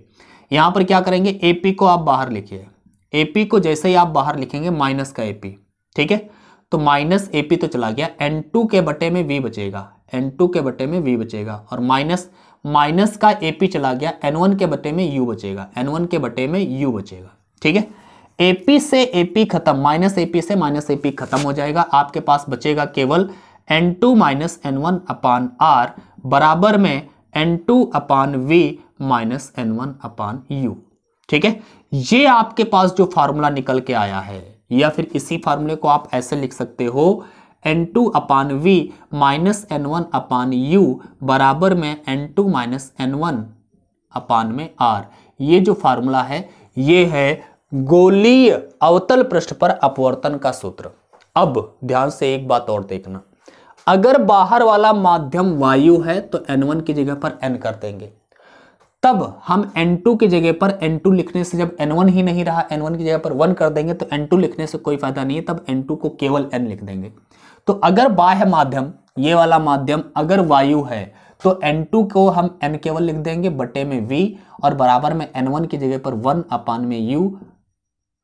Speaker 1: यहां पर क्या करेंगे, AP को आप बाहर लिखिए, AP को जैसे ही आप बाहर लिखेंगे माइनस का AP, ठीक है, तो माइनस AP तो चला गया, N2 के बटे में V बचेगा, N2 के बटे में V बचेगा, और माइनस माइनस का AP चला गया, N1 के बटे में U बचेगा, N1 के बटे में U बचेगा। ठीक है, AP से AP खत्म, माइनस AP से माइनस AP खत्म हो जाएगा, आपके पास बचेगा केवल N2 माइनस N1 अपान R बराबर में N2 अपान V माइनस N1 अपान U। ठीक है, ये आपके पास जो फार्मूला निकल के आया है, या फिर इसी फार्मूले को आप ऐसे लिख सकते हो, N2 अपान V माइनस N1 अपान U बराबर में N2 माइनस N1 अपान में R। ये जो फार्मूला है ये है गोलीय अवतल पृष्ठ पर अपवर्तन का सूत्र। अब ध्यान से एक बात और देखना, अगर बाहर वाला माध्यम वायु है तो N1 की जगह पर N कर देंगे, तब हम N2 की जगह पर N2 लिखने से, जब N1 ही नहीं रहा N1 की जगह पर 1 कर देंगे तो N2 लिखने से कोई फायदा नहीं है, तब N2 को केवल N लिख देंगे। तो अगर बाह्य माध्यम, ये वाला माध्यम अगर वायु है तो N2 को हम N केवल लिख देंगे बटे में V, और बराबर में N1 की जगह पर 1 अपान में U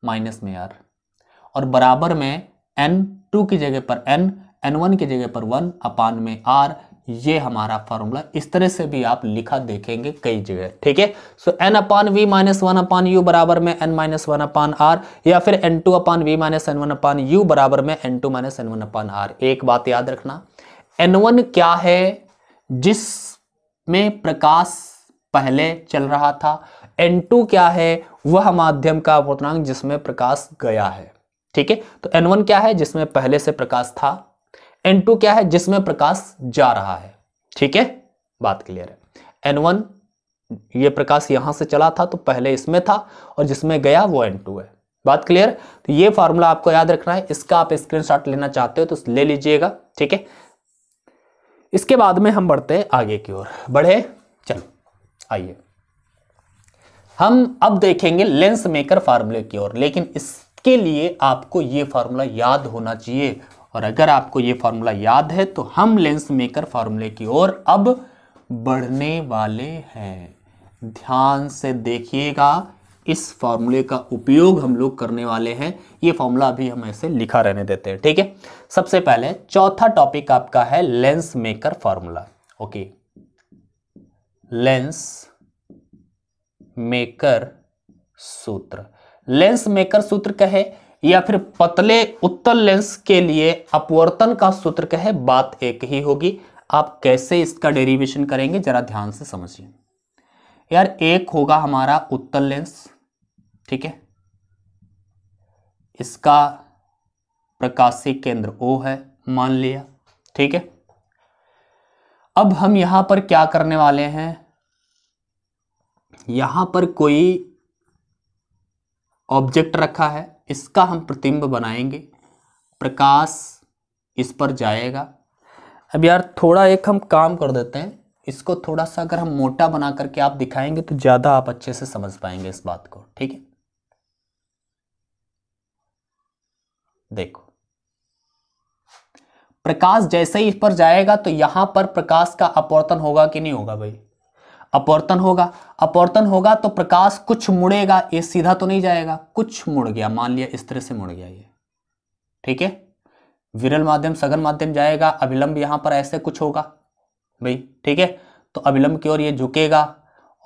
Speaker 1: माइनस में R, और बराबर में N2 की जगह पर N, N1 की जगह पर 1 अपान में R। ये हमारा फॉर्मूला, इस तरह से भी आप लिखा देखेंगे कई जगह। ठीक है, सो N अपान V माइनस 1 अपान U बराबर में N माइनस 1 अपान R, या फिर N2 अपान V माइनस N1 अपान U बराबर में N2 माइनस N1 अपान R। एक बात याद रखना, N1 क्या है, जिसमें प्रकाश पहले चल रहा था, N2 क्या है, वह माध्यम का अपवर्तनांक जिसमें प्रकाश गया है। ठीक है, तो N1 क्या है, जिसमें पहले से प्रकाश था, N2 क्या है, जिसमें प्रकाश जा रहा है। ठीक है, बात क्लियर है। N1 ये प्रकाश यहां से चला था तो पहले इसमें था, और जिसमें गया वो N2 है। बात क्लियर। तो ये फॉर्मूला आपको याद रखना है, इसका आप स्क्रीनशॉट लेना चाहते हो तो ले लीजिएगा। ठीक है, इसके बाद में हम बढ़ते हैं आगे की ओर। बढ़े, चलो आइए हम अब देखेंगे लेंस मेकर फार्मूले की ओर, लेकिन इसके लिए आपको ये फार्मूला याद होना चाहिए, और अगर आपको ये फार्मूला याद है तो हम लेंस मेकर फार्मूले की ओर अब बढ़ने वाले हैं। ध्यान से देखिएगा, इस फार्मूले का उपयोग हम लोग करने वाले हैं। ये फार्मूला अभी हम ऐसे लिखा रहने देते हैं। ठीक है, सबसे पहले चौथा टॉपिक आपका है lens maker formula. Okay, lens maker सूत्र। लेंस मेकर सूत्र कहे या फिर पतले उत्तल लेंस के लिए अपवर्तन का सूत्र कहे, बात एक ही होगी। आप कैसे इसका डेरिवेशन करेंगे जरा ध्यान से समझिए। यार एक होगा हमारा उत्तल लेंस, ठीक है, इसका प्रकाशीय केंद्र O है मान लिया। ठीक है, अब हम यहां पर क्या करने वाले हैं, यहां पर कोई ऑब्जेक्ट रखा है, इसका हम प्रतिबिंब बनाएंगे, प्रकाश इस पर जाएगा। अब यार थोड़ा एक हम काम कर देते हैं, इसको थोड़ा सा अगर हम मोटा बना करके आप दिखाएंगे तो ज्यादा आप अच्छे से समझ पाएंगे इस बात को। ठीक है, देखो प्रकाश जैसे ही इस पर जाएगा तो यहां पर प्रकाश का अपवर्तन होगा कि नहीं होगा भाई, अपवर्तन होगा। अपवर्तन होगा तो प्रकाश कुछ मुड़ेगा, ये सीधा तो नहीं जाएगा, कुछ मुड़ गया, मान लिया इस तरह से मुड़ गया ये। ठीक है, विरल माध्यम सघन माध्यम जाएगा, अभिलंब यहां पर ऐसे कुछ होगा भाई। ठीक है, तो अभिलंब की ओर ये झुकेगा,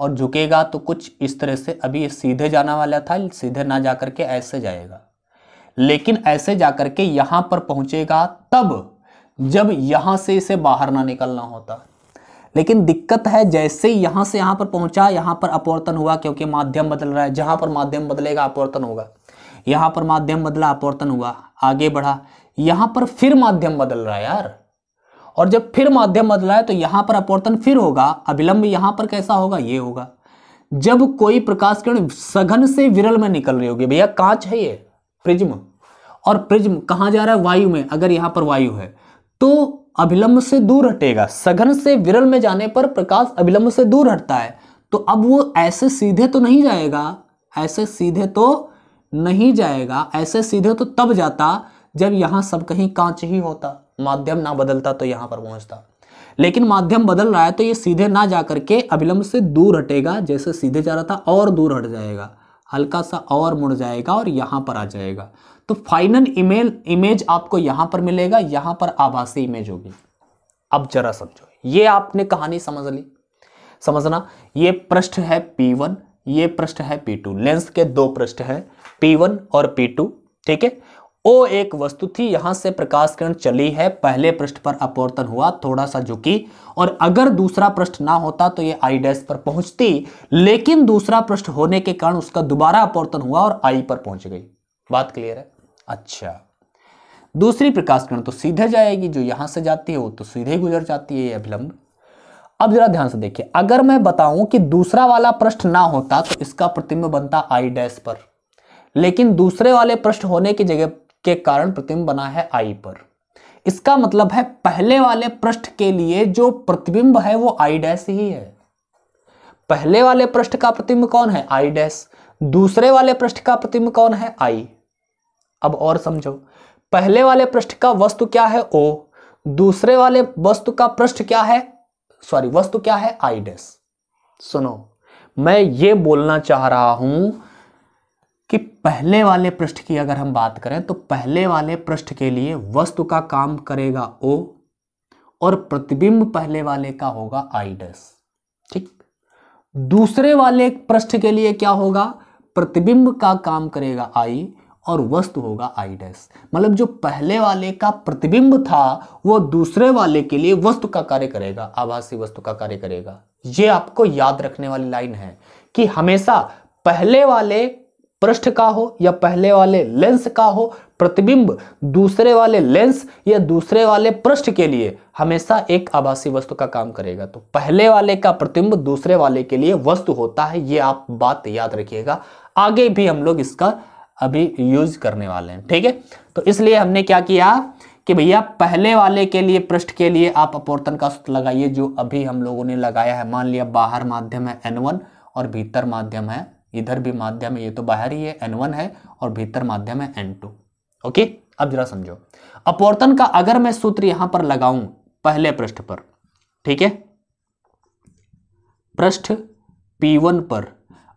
Speaker 1: और झुकेगा तो कुछ इस तरह से, अभी ये सीधे जाना वाला था, सीधे ना जाकर के ऐसे जाएगा। लेकिन ऐसे जाकर के यहां पर पहुंचेगा तब जब यहां से इसे बाहर ना निकलना होता। लेकिन दिक्कत है, जैसे ही यहां से यहां पर पहुंचा, यहां पर अपवर्तन हुआ, क्योंकि माध्यम बदल रहा है। जहां पर माध्यम बदलेगा अपवर्तन होगा। यहां पर माध्यम बदला, अपवर्तन हुआ, आगे बढ़ा, यहां पर फिर माध्यम बदल रहा है यार। और जब फिर माध्यम बदला है तो यहां पर अपवर्तन फिर होगा, अभिलंब यहां पर कैसा होगा, ये होगा। जब कोई प्रकाश किरण सघन से विरल में निकल रही होगी, भैया कांच है ये प्रिज्म, और प्रिज्म कहां जा रहा है, वायु में। अगर यहां पर वायु है तो अभिलंब से दूर हटेगा। सघन से विरल में जाने पर प्रकाश अभिलंब से दूर हटता है, तो अब वो ऐसे सीधे तो नहीं जाएगा, ऐसे सीधे तो नहीं जाएगा। ऐसे सीधे तो तब जाता जब यहां सब कहीं कांच ही होता, माध्यम ना बदलता तो यहां पर पहुंचता। लेकिन माध्यम बदल रहा है तो ये सीधे ना जाकर के अभिलंब से दूर हटेगा, जैसे सीधे जा रहा था और दूर हट जाएगा, हल्का सा और मुड़ जाएगा और यहां पर आ जाएगा। तो फाइनल इमेज आपको यहां पर मिलेगा, यहां पर आभासी इमेज होगी। अब जरा समझो, ये आपने कहानी समझ ली। समझना, ये पृष्ठ है P1, ये पृष्ठ है P2। लेंस के दो पृष्ठ हैं, P1 और P2, ठीक है। O एक वस्तु थी, यहां से प्रकाश किरण चली है, पहले पृष्ठ पर अपवर्तन हुआ, थोड़ा सा झुकी, और अगर दूसरा पृष्ठ ना होता तो ये I' पर पहुंचती, लेकिन दूसरा पृष्ठ होने के कारण उसका दोबारा अपवर्तन हुआ और I पर पहुंच गई। बात क्लियर है? अच्छा, दूसरी प्रकाश किरण तो सीधे जाएगी, जो यहां से जाती है वो तो सीधे गुजर जाती है, ये अभिलंब। अब जरा ध्यान से देखिए, अगर मैं बताऊं कि दूसरा वाला पृष्ठ ना होता तो इसका प्रतिबिंब बनता I' पर, लेकिन दूसरे वाले पृष्ठ होने की जगह के कारण प्रतिबिंब बना है I पर। इसका मतलब है पहले वाले पृष्ठ के लिए जो प्रतिबिंब है वो I' ही है। पहले वाले पृष्ठ का प्रतिबिंब कौन है, I'। दूसरे वाले पृष्ठ का प्रतिबिंब कौन है, I। अब और समझो, पहले वाले पृष्ठ का वस्तु क्या है, O। दूसरे वाले वस्तु का पृष्ठ क्या है, वस्तु क्या है, I'। सुनो, मैं ये बोलना चाह रहा हूं कि पहले वाले पृष्ठ की अगर हम बात करें तो पहले वाले पृष्ठ के लिए वस्तु का काम करेगा O और प्रतिबिंब पहले वाले का होगा I', ठीक। दूसरे वाले पृष्ठ के लिए क्या होगा, प्रतिबिंब का काम करेगा I और वस्तु होगा I'। मतलब जो पहले वाले का प्रतिबिंब था वो दूसरे वाले के लिए वस्तु का कार्य करेगा, आभासी वस्तु का कार्य करेगा। ये आपको याद रखने वाली लाइन है कि हमेशा पहले वाले पृष्ठ का हो या पहले वाले लेंस का हो, प्रतिबिंब दूसरे वाले लेंस या दूसरे वाले पृष्ठ के लिए हमेशा एक आभासी वस्तु का काम करेगा। तो पहले वाले का प्रतिबिंब दूसरे वाले के लिए वस्तु होता है, ये आप बात याद रखिएगा। आगे भी हम लोग इसका अभी यूज करने वाले हैं, ठीक है। तो इसलिए हमने क्या किया कि भैया पहले वाले के लिए पृष्ठ के लिए आप अपवर्तन का सूत्र लगाइए, जो अभी हम लोगों ने लगाया है। मान लिया बाहर माध्यम है N1 और भीतर माध्यम है, इधर भी माध्यम है, ये तो बाहर ही है, N1 है, और भीतर माध्यम है N2। ओके, अब जरा समझो, अपवर्तन का अगर मैं सूत्र यहां पर लगाऊं पहले पृष्ठ पर, ठीक है, पृष्ठ P1 पर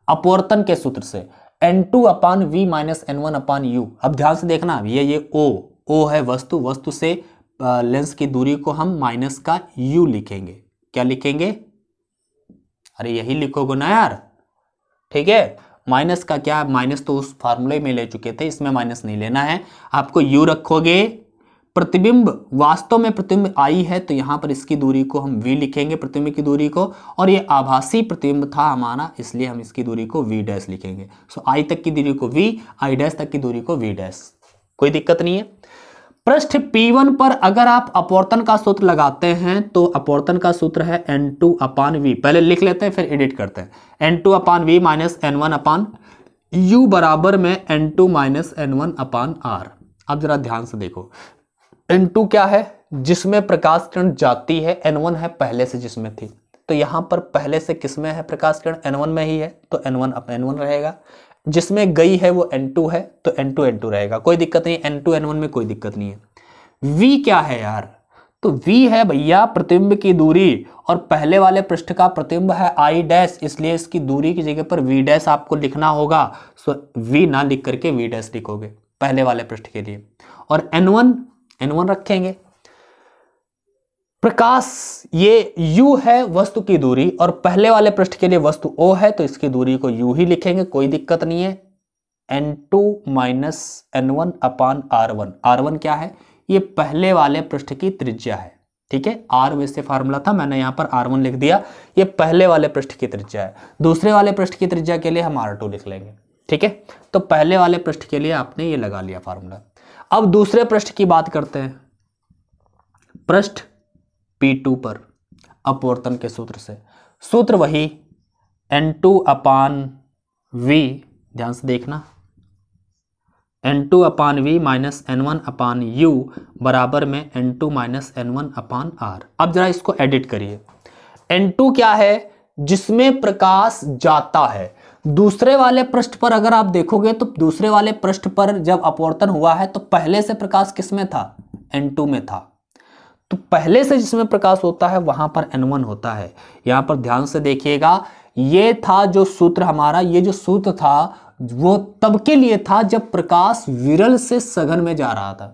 Speaker 1: अपवर्तन के सूत्र से N2/V माइनस N1/U। अब ध्यान से देखना, ये O है वस्तु से लेंस की दूरी को हम माइनस का U लिखेंगे। क्या लिखेंगे, अरे यही लिखोगे ना यार, ठीक है। माइनस का क्या, माइनस तो उस फार्मूले में ले चुके थे, इसमें माइनस नहीं लेना है आपको। U रखोगे, प्रतिबिंब वास्तव में प्रतिबिंब I है तो यहां पर इसकी दूरी को हम V लिखेंगे, प्रतिबिंब की दूरी को, और ये आभासी प्रतिबिंब था हमारा, इसलिए हम इसकी दूरी को V' लिखेंगे। सो I तक की दूरी को V, I' तक की दूरी को V'। कोई दिक्कत नहीं है। पृष्ठ P1 पर अगर आप अपवर्तन का सूत्र लगाते हैं तो अपवर्तन का सूत्र है N2/V। पहले लिख लेते हैं फिर एडिट करते हैं। N2/V माइनस N1/U बराबर में N2 माइनस N1/R। अब जरा ध्यान से देखो, N2 क्या है, जिसमें प्रकाश किरण जाती है, N1 है पहले से जिसमें थी, तो यहां पर पहले से किसमें है प्रकाश किरण, N1 में ही है, तो N1/N1 रहेगा। जिसमें गई है वो N2 है तो N2 रहेगा, कोई दिक्कत नहीं, N2 N1 में कोई दिक्कत नहीं है। V क्या है यार, तो V है भैया प्रतिबिंब की दूरी, और पहले वाले पृष्ठ का प्रतिबिंब है I', इसलिए इसकी दूरी की जगह पर V' आपको लिखना होगा। सो V ना लिख करके V' लिखोगे पहले वाले पृष्ठ के लिए, और N1 रखेंगे। प्रकाश ये U है वस्तु की दूरी, और पहले वाले पृष्ठ के लिए वस्तु O है तो इसकी दूरी को U ही लिखेंगे, कोई दिक्कत नहीं है। N2 माइनस N1 अपान R1। R1 क्या है? ये पहले वाले पृष्ठ की त्रिज्या है, ठीक है। R वैसे फार्मूला था, मैंने यहाँ पर R1 लिख दिया, ये पहले वाले पृष्ठ की त्रिज्या है। दूसरे वाले पृष्ठ की त्रिज्या के लिए हम R2 लिख लेंगे, ठीक है। तो पहले वाले पृष्ठ के लिए आपने ये लगा लिया फार्मूला। अब दूसरे पृष्ठ की बात करते हैं। पृष्ठ P2 पर अपवर्तन के सूत्र से, सूत्र वही N2 अपान V, ध्यान से देखना, N2 अपान V माइनस N1 अपान U बराबर में N2 माइनस N1 अपान R। अब जरा इसको एडिट करिए। N2 क्या है? जिसमें प्रकाश जाता है। दूसरे वाले पृष्ठ पर अगर आप देखोगे तो दूसरे वाले पृष्ठ पर जब अपवर्तन हुआ है तो पहले से प्रकाश किसमें था? N2 में था। तो पहले से जिसमें प्रकाश होता है वहां पर N1 होता है। यहां पर ध्यान से देखिएगा, ये था जो सूत्र हमारा, ये जो सूत्र था वो तब के लिए था जब प्रकाश विरल से सघन में जा रहा था,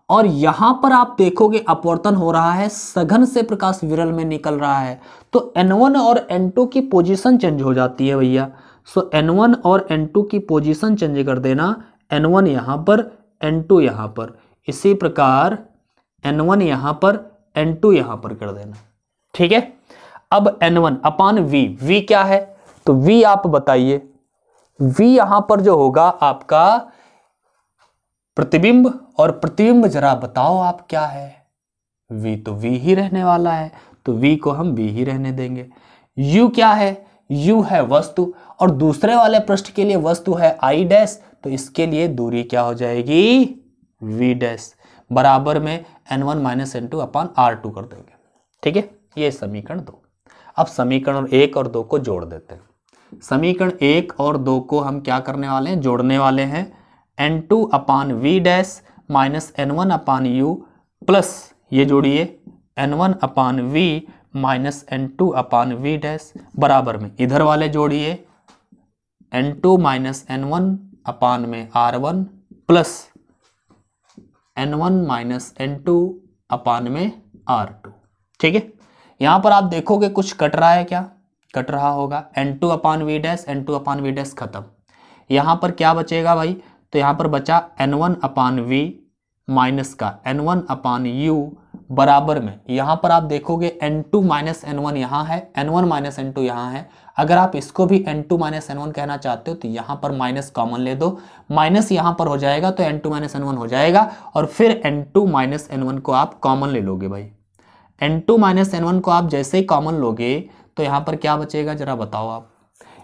Speaker 1: और यहां पर आप देखोगे अपवर्तन हो रहा है, सघन से प्रकाश विरल में निकल रहा है, तो N1 और N2 की पोजीशन चेंज हो जाती है भैया। सो N1 और N2 की पोजीशन चेंज कर देना, N1 यहां पर, N2 यहां पर, इसी प्रकार N1 यहां पर, N2 यहां पर कर देना, ठीक है। अब N1 अपान V क्या है? तो V आप बताइए, V यहां पर जो होगा आपका प्रतिबिंब, और प्रतिबिंब जरा बताओ आप क्या है? V तो V ही रहने वाला है, तो V को हम V ही रहने देंगे। U क्या है? U है वस्तु, और दूसरे वाले पृष्ठ के लिए वस्तु है I डैश, तो इसके लिए दूरी क्या हो जाएगी? V डैश बराबर में N1 माइनस N2 अपान R2 कर देंगे, ठीक है। ये समीकरण 2। अब समीकरण 1 और 2 को जोड़ देते हैं। समीकरण 1 और 2 को हम क्या करने वाले हैं? जोड़ने वाले हैं। N2 अपान V डैश माइनस N1 अपान U प्लस ये जोड़िए N1 अपान V माइनस N2 अपान V डैश बराबर में इधर वाले जोड़िए N2 माइनस N1 अपान में R1 plus N1 minus N2 अपान में R2, ठीक है। यहां पर आप देखोगे कुछ कट रहा है, क्या कट रहा होगा? N2 अपान V डैश, N2 अपान V डैश खत्म। यहां पर क्या बचेगा भाई? तो यहां पर बचा N1 अपान V माइनस का N1 अपान U बराबर में, यहां पर आप देखोगे N2 माइनस N1 यहां है, N1 माइनस N2 यहां है। अगर आप इसको भी N2 माइनस N1 कहना चाहते हो तो यहां पर माइनस कॉमन ले दो, माइनस यहां पर हो जाएगा तो N2 माइनस N1 हो जाएगा, और फिर N2 माइनस N1 को आप कॉमन ले लोगे भाई। N2 माइनस N1 को आप जैसे ही कॉमन लोगे तो यहां पर क्या बचेगा जरा बताओ आप?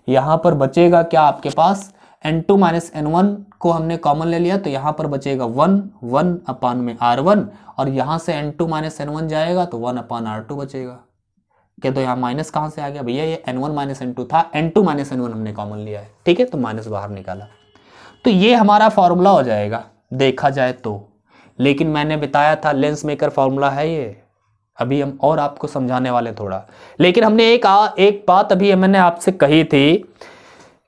Speaker 1: यहां पर बचेगा क्या आपके पास? N2 माइनस N1 को हमने कॉमन ले लिया तो यहां पर बचेगा 1 अपान में R1, और यहां से N2 माइनस N1 जाएगा तो 1 अपान R2 बचेगा। क्या तो यहाँ माइनस कहां से आ गया भैया? ये N1 माइनस N2 था, N2 माइनस N1 हमने कॉमन लिया है, ठीक है, तो माइनस बाहर निकाला। तो ये हमारा फॉर्मूला हो जाएगा देखा जाए तो। लेकिन मैंने बताया था लेंस मेकर फॉर्मूला है ये, अभी हम और आपको समझाने वाले थोड़ा। लेकिन हमने एक बात अभी मैंने आपसे कही थी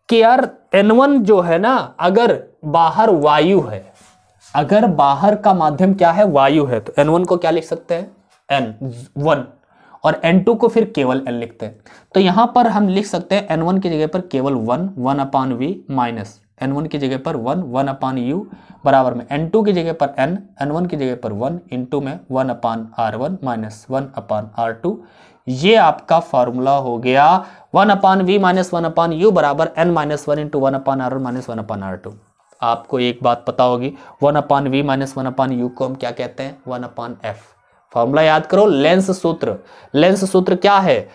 Speaker 1: कि यार N1 जो है ना, अगर बाहर वायु है, अगर बाहर का माध्यम क्या है? वायु है, तो N1 को क्या लिख सकते हैं? N1, और N2 को फिर केवल N लिखते हैं। तो यहां पर हम लिख सकते हैं N1 की जगह पर केवल 1 अपान V माइनस N1 की जगह पर 1 अपान U बराबर में N2 की जगह पर N, N1 की जगह पर 1 इंटू में 1 अपान R1 माइनस 1 अपान R2। ये आपका फॉर्मूला हो गया 1 अपान V माइनस 1 अपान U बराबर N माइनस 1 इंटू 1 अपान R1 माइनस 1 अपान R2। आपको एक बात पता होगी, 1 अपान V माइनस 1 अपान U को हम क्या कहते हैं? 1 अपान F। फॉर्मूला याद करो, लेंस सूत्र। लेंस सूत्र क्या है?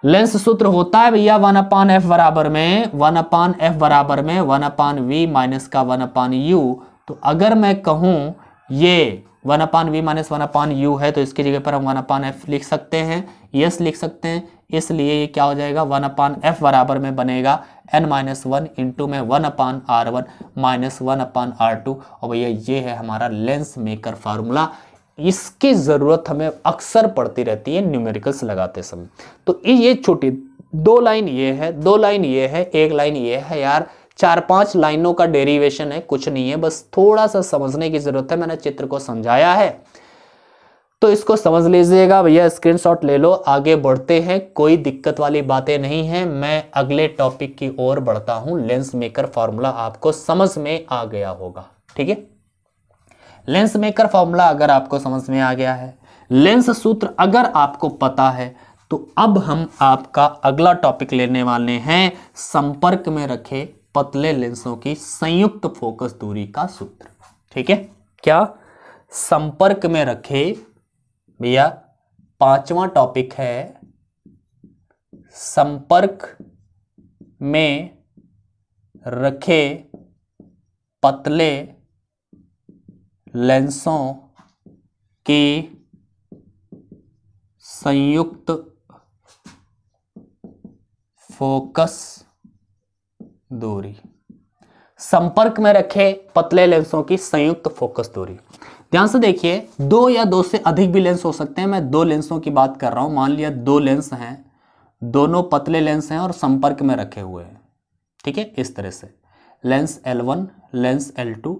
Speaker 1: लेंस सूत्र होता है भैया 1 अपान F बराबर में 1 अपान F बराबर में 1 अपान V माइनस का 1 अपान U। तो अगर मैं कहूं ये 1 अपान V माइनस 1 अपान U है तो इसकी जगह पर हम 1 अपान F लिख सकते हैं, यस लिख सकते हैं। इसलिए ये क्या हो जाएगा? 1 अपान F बराबर में बनेगा N माइनस 1 इंटू में 1 अपान R1 माइनस 1 अपान R2। और भैया ये है हमारा लेंस मेकर फार्मूला। इसकी जरूरत हमें अक्सर पड़ती रहती है न्यूमेरिकल्स लगाते समय। तो ये छोटी 2 लाइन ये है, 2 लाइन ये है, 1 लाइन ये है यार। 4-5 लाइनों का डेरिवेशन है, कुछ नहीं है, बस थोड़ा सा समझने की जरूरत है। मैंने चित्र को समझाया है। तो इसको समझ लीजिएगा भैया, स्क्रीनशॉट ले लो, आगे बढ़ते हैं, कोई दिक्कत वाली बातें नहीं है। मैं अगले टॉपिक की ओर बढ़ता हूं। लेंस मेकर फॉर्मूला आपको समझ में आ गया होगा, ठीक है। लेंस मेकर फॉर्मूला अगर आपको समझ में आ गया है, लेंस सूत्र अगर आपको पता है, तो अब हम आपका अगला टॉपिक लेने वाले हैं संपर्क में रखे पतले लेंसों की संयुक्त फोकस दूरी का सूत्र, ठीक है। क्या? संपर्क में रखे भैया, पांचवा टॉपिक है संपर्क में रखे पतले लेंसों की संयुक्त फोकस दूरी। संपर्क में रखे पतले लेंसों की संयुक्त फोकस दूरी। ध्यान से देखिए, दो या दो से अधिक भी लेंस हो सकते हैं। मैं दो लेंसों की बात कर रहा हूं। मान लिया दो लेंस हैं, दोनों पतले लेंस हैं और संपर्क में रखे हुए हैं, ठीक है। इस तरह से लेंस L1, लेंस L2,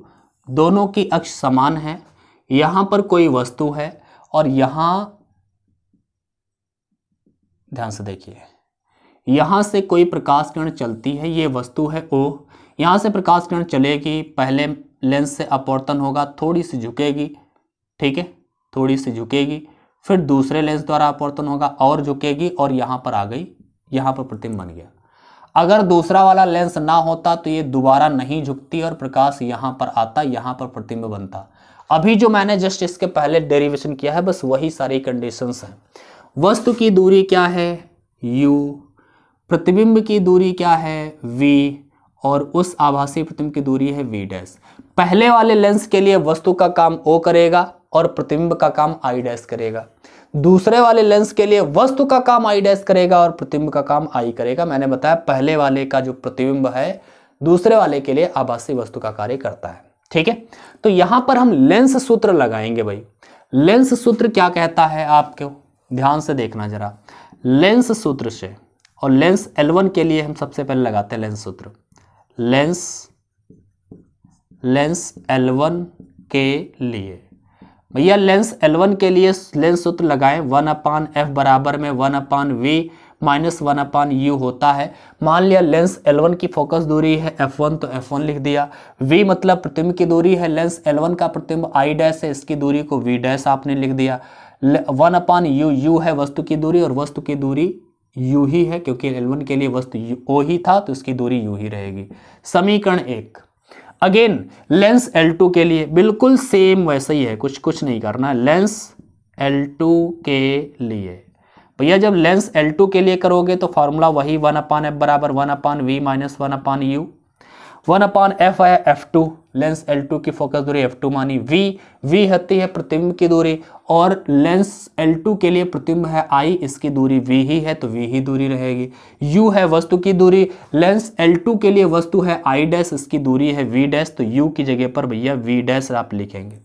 Speaker 1: दोनों की अक्ष समान है। यहां पर कोई वस्तु है और यहां ध्यान से देखिए, यहां से कोई प्रकाश किरण चलती है, ये वस्तु है O। यहां से प्रकाश किरण चलेगी, पहले लेंस से अपवर्तन होगा, थोड़ी सी झुकेगी, ठीक है, थोड़ी सी झुकेगी, फिर दूसरे लेंस द्वारा अपवर्तन होगा और झुकेगी और यहां पर आ गई, यहां पर प्रतिबिंब बन गया। अगर दूसरा वाला लेंस ना होता तो ये दोबारा नहीं झुकती और प्रकाश यहां पर आता, यहां पर प्रतिबिंब बनता। अभी जो मैंने जस्ट इसके पहले डेरिवेशन किया है, बस वही सारी कंडीशंस हैं। वस्तु की दूरी क्या है? u, प्रतिबिंब की दूरी क्या है? v, और उस आभासी प्रतिबिंब की दूरी है v डैश। पहले वाले लेंस के लिए वस्तु का काम O करेगा और प्रतिबिंब का काम I डैश करेगा। दूसरे वाले लेंस के लिए वस्तु का काम I डैश करेगा और प्रतिबिंब का काम I करेगा। मैंने बताया पहले वाले का जो प्रतिबिंब है दूसरे वाले के लिए आभासी वस्तु का कार्य करता है, ठीक है। तो यहां पर हम लेंस सूत्र लगाएंगे भाई। लेंस सूत्र क्या कहता है आपको, ध्यान से देखना जरा। लेंस सूत्र से, और लेंस L1 के लिए हम सबसे पहले लगाते हैं लेंस सूत्र। लेंस L1 के लिए भैया, लेंस L1 के लिए लेंस सूत्र लगाएं। 1/f बराबर में 1/v माइनस 1/u होता है। मान लिया लेंस L1 की फोकस दूरी है f1, तो f1 लिख दिया। v मतलब प्रतिबिंब की दूरी है, लेंस L1 का प्रतिबिंब I डैश है, इसकी दूरी को v डैश आपने लिख दिया। 1/u, u है वस्तु की दूरी और वस्तु की दूरी u ही है, क्योंकि L1 के लिए वस्तु O ही था तो इसकी दूरी u ही रहेगी। समीकरण 1। अगेन लेंस L2 के लिए बिल्कुल सेम वैसा ही है, कुछ नहीं करना। लेंस L2 के लिए भैया, जब लेंस L2 के लिए करोगे तो फॉर्मूला वही 1/f बराबर 1/v माइनस 1/u। 1/f है f2, लेंस L2 की फोकस दूरी f2 मानी। v होती है प्रतिबिंब की दूरी और लेंस L2 के लिए प्रतिबिंब है I, इसकी दूरी v ही है तो v ही दूरी रहेगी। u है वस्तु की दूरी, लेंस L2 के लिए वस्तु है I डैश, इसकी दूरी है v डैश, तो u की जगह पर भैया v डैश आप लिखेंगे,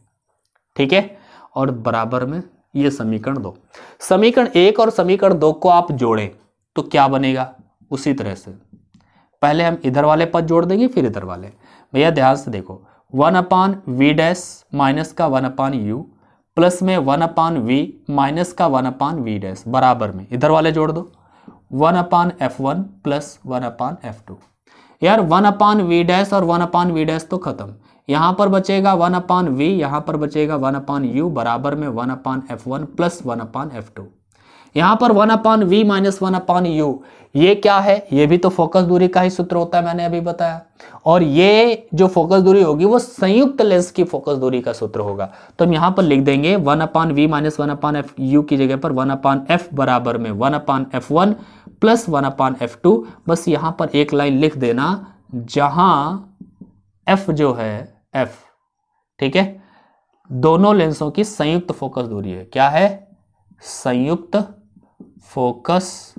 Speaker 1: ठीक है। और बराबर में ये समीकरण 2। समीकरण 1 और समीकरण 2 को आप जोड़ें तो क्या बनेगा, उसी तरह से पहले हम इधर वाले पद जोड़ देंगे फिर इधर वाले। भैया ध्यान से देखो, 1/v डैश माइनस का 1/u प्लस में 1/v माइनस का 1/v डैश बराबर में इधर वाले जोड़ दो 1/f1 प्लस 1/f2। यार 1/v डैश और 1/v डैश तो खत्म, यहां पर बचेगा 1/v, यहां पर बचेगा 1/u बराबर में 1/f1 प्लस 1/f2। यहां पर 1/v माइनस 1/u, ये क्या है, ये भी तो फोकस दूरी का ही सूत्र होता है, मैंने अभी बताया। और ये जो फोकस दूरी होगी वो संयुक्त लेंस की फोकस दूरी का सूत्र होगा। तो हम यहां पर लिख देंगे 1/v माइनस 1/fu की जगह पर 1/f बराबर में 1/f1 प्लस 1/f2। बस यहां पर एक लाइन लिख देना जहां f जो है f, ठीक है, दोनों लेंसों की संयुक्त फोकस दूरी है। क्या है, संयुक्त फोकस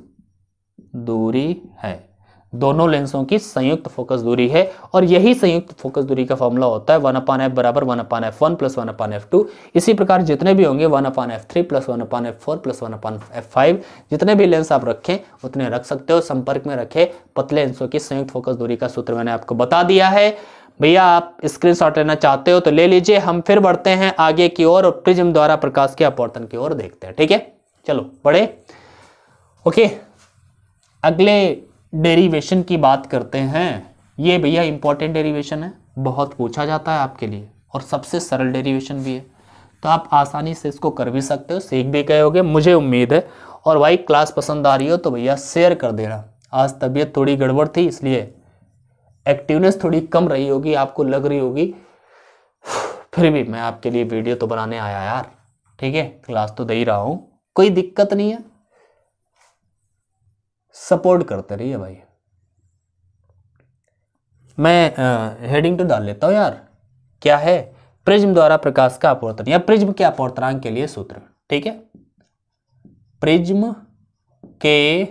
Speaker 1: दूरी है, दोनों लेंसों की संयुक्त फोकस दूरी है। और यही संयुक्त फोकस दूरी का फॉर्मूला होता है 1/f बराबर 1/f1 प्लस 1/f2। इसी प्रकार जितने भी होंगे 1/f3 plus 1/f4 plus 1/f5, जितने भी लेंस आप रखें उतने रख सकते हो। संपर्क में रखे पतले लेंसों की संयुक्त फोकस दूरी का सूत्र मैंने आपको बता दिया है। भैया आप स्क्रीनशॉट लेना चाहते हो तो ले लीजिए। हम फिर बढ़ते हैं आगे की ओर और प्रिज्म द्वारा प्रकाश के अपवर्तन की ओर देखते हैं। ठीक है, चलो बढ़े। ओके, अगले डेरिवेशन की बात करते हैं। ये भैया इंपॉर्टेंट डेरिवेशन है, बहुत पूछा जाता है आपके लिए और सबसे सरल डेरिवेशन भी है, तो आप आसानी से इसको कर भी सकते हो, सीख भी गए होगे मुझे उम्मीद है। और भाई क्लास पसंद आ रही हो तो भैया शेयर कर देना। आज तबीयत थोड़ी गड़बड़ थी इसलिए एक्टिवनेस थोड़ी कम रही होगी, आपको लग रही होगी, फिर भी मैं आपके लिए वीडियो तो बनाने आया यार। ठीक है, क्लास तो दे ही रहा हूं, कोई दिक्कत नहीं है, सपोर्ट करते रहिए भाई। मैं हेडिंग तो डाल लेता हूं यार, क्या है, प्रिज्म द्वारा प्रकाश का अपवर्तन या प्रिज्म के अपवर्तनांक के लिए सूत्र। ठीक है, प्रिज्म के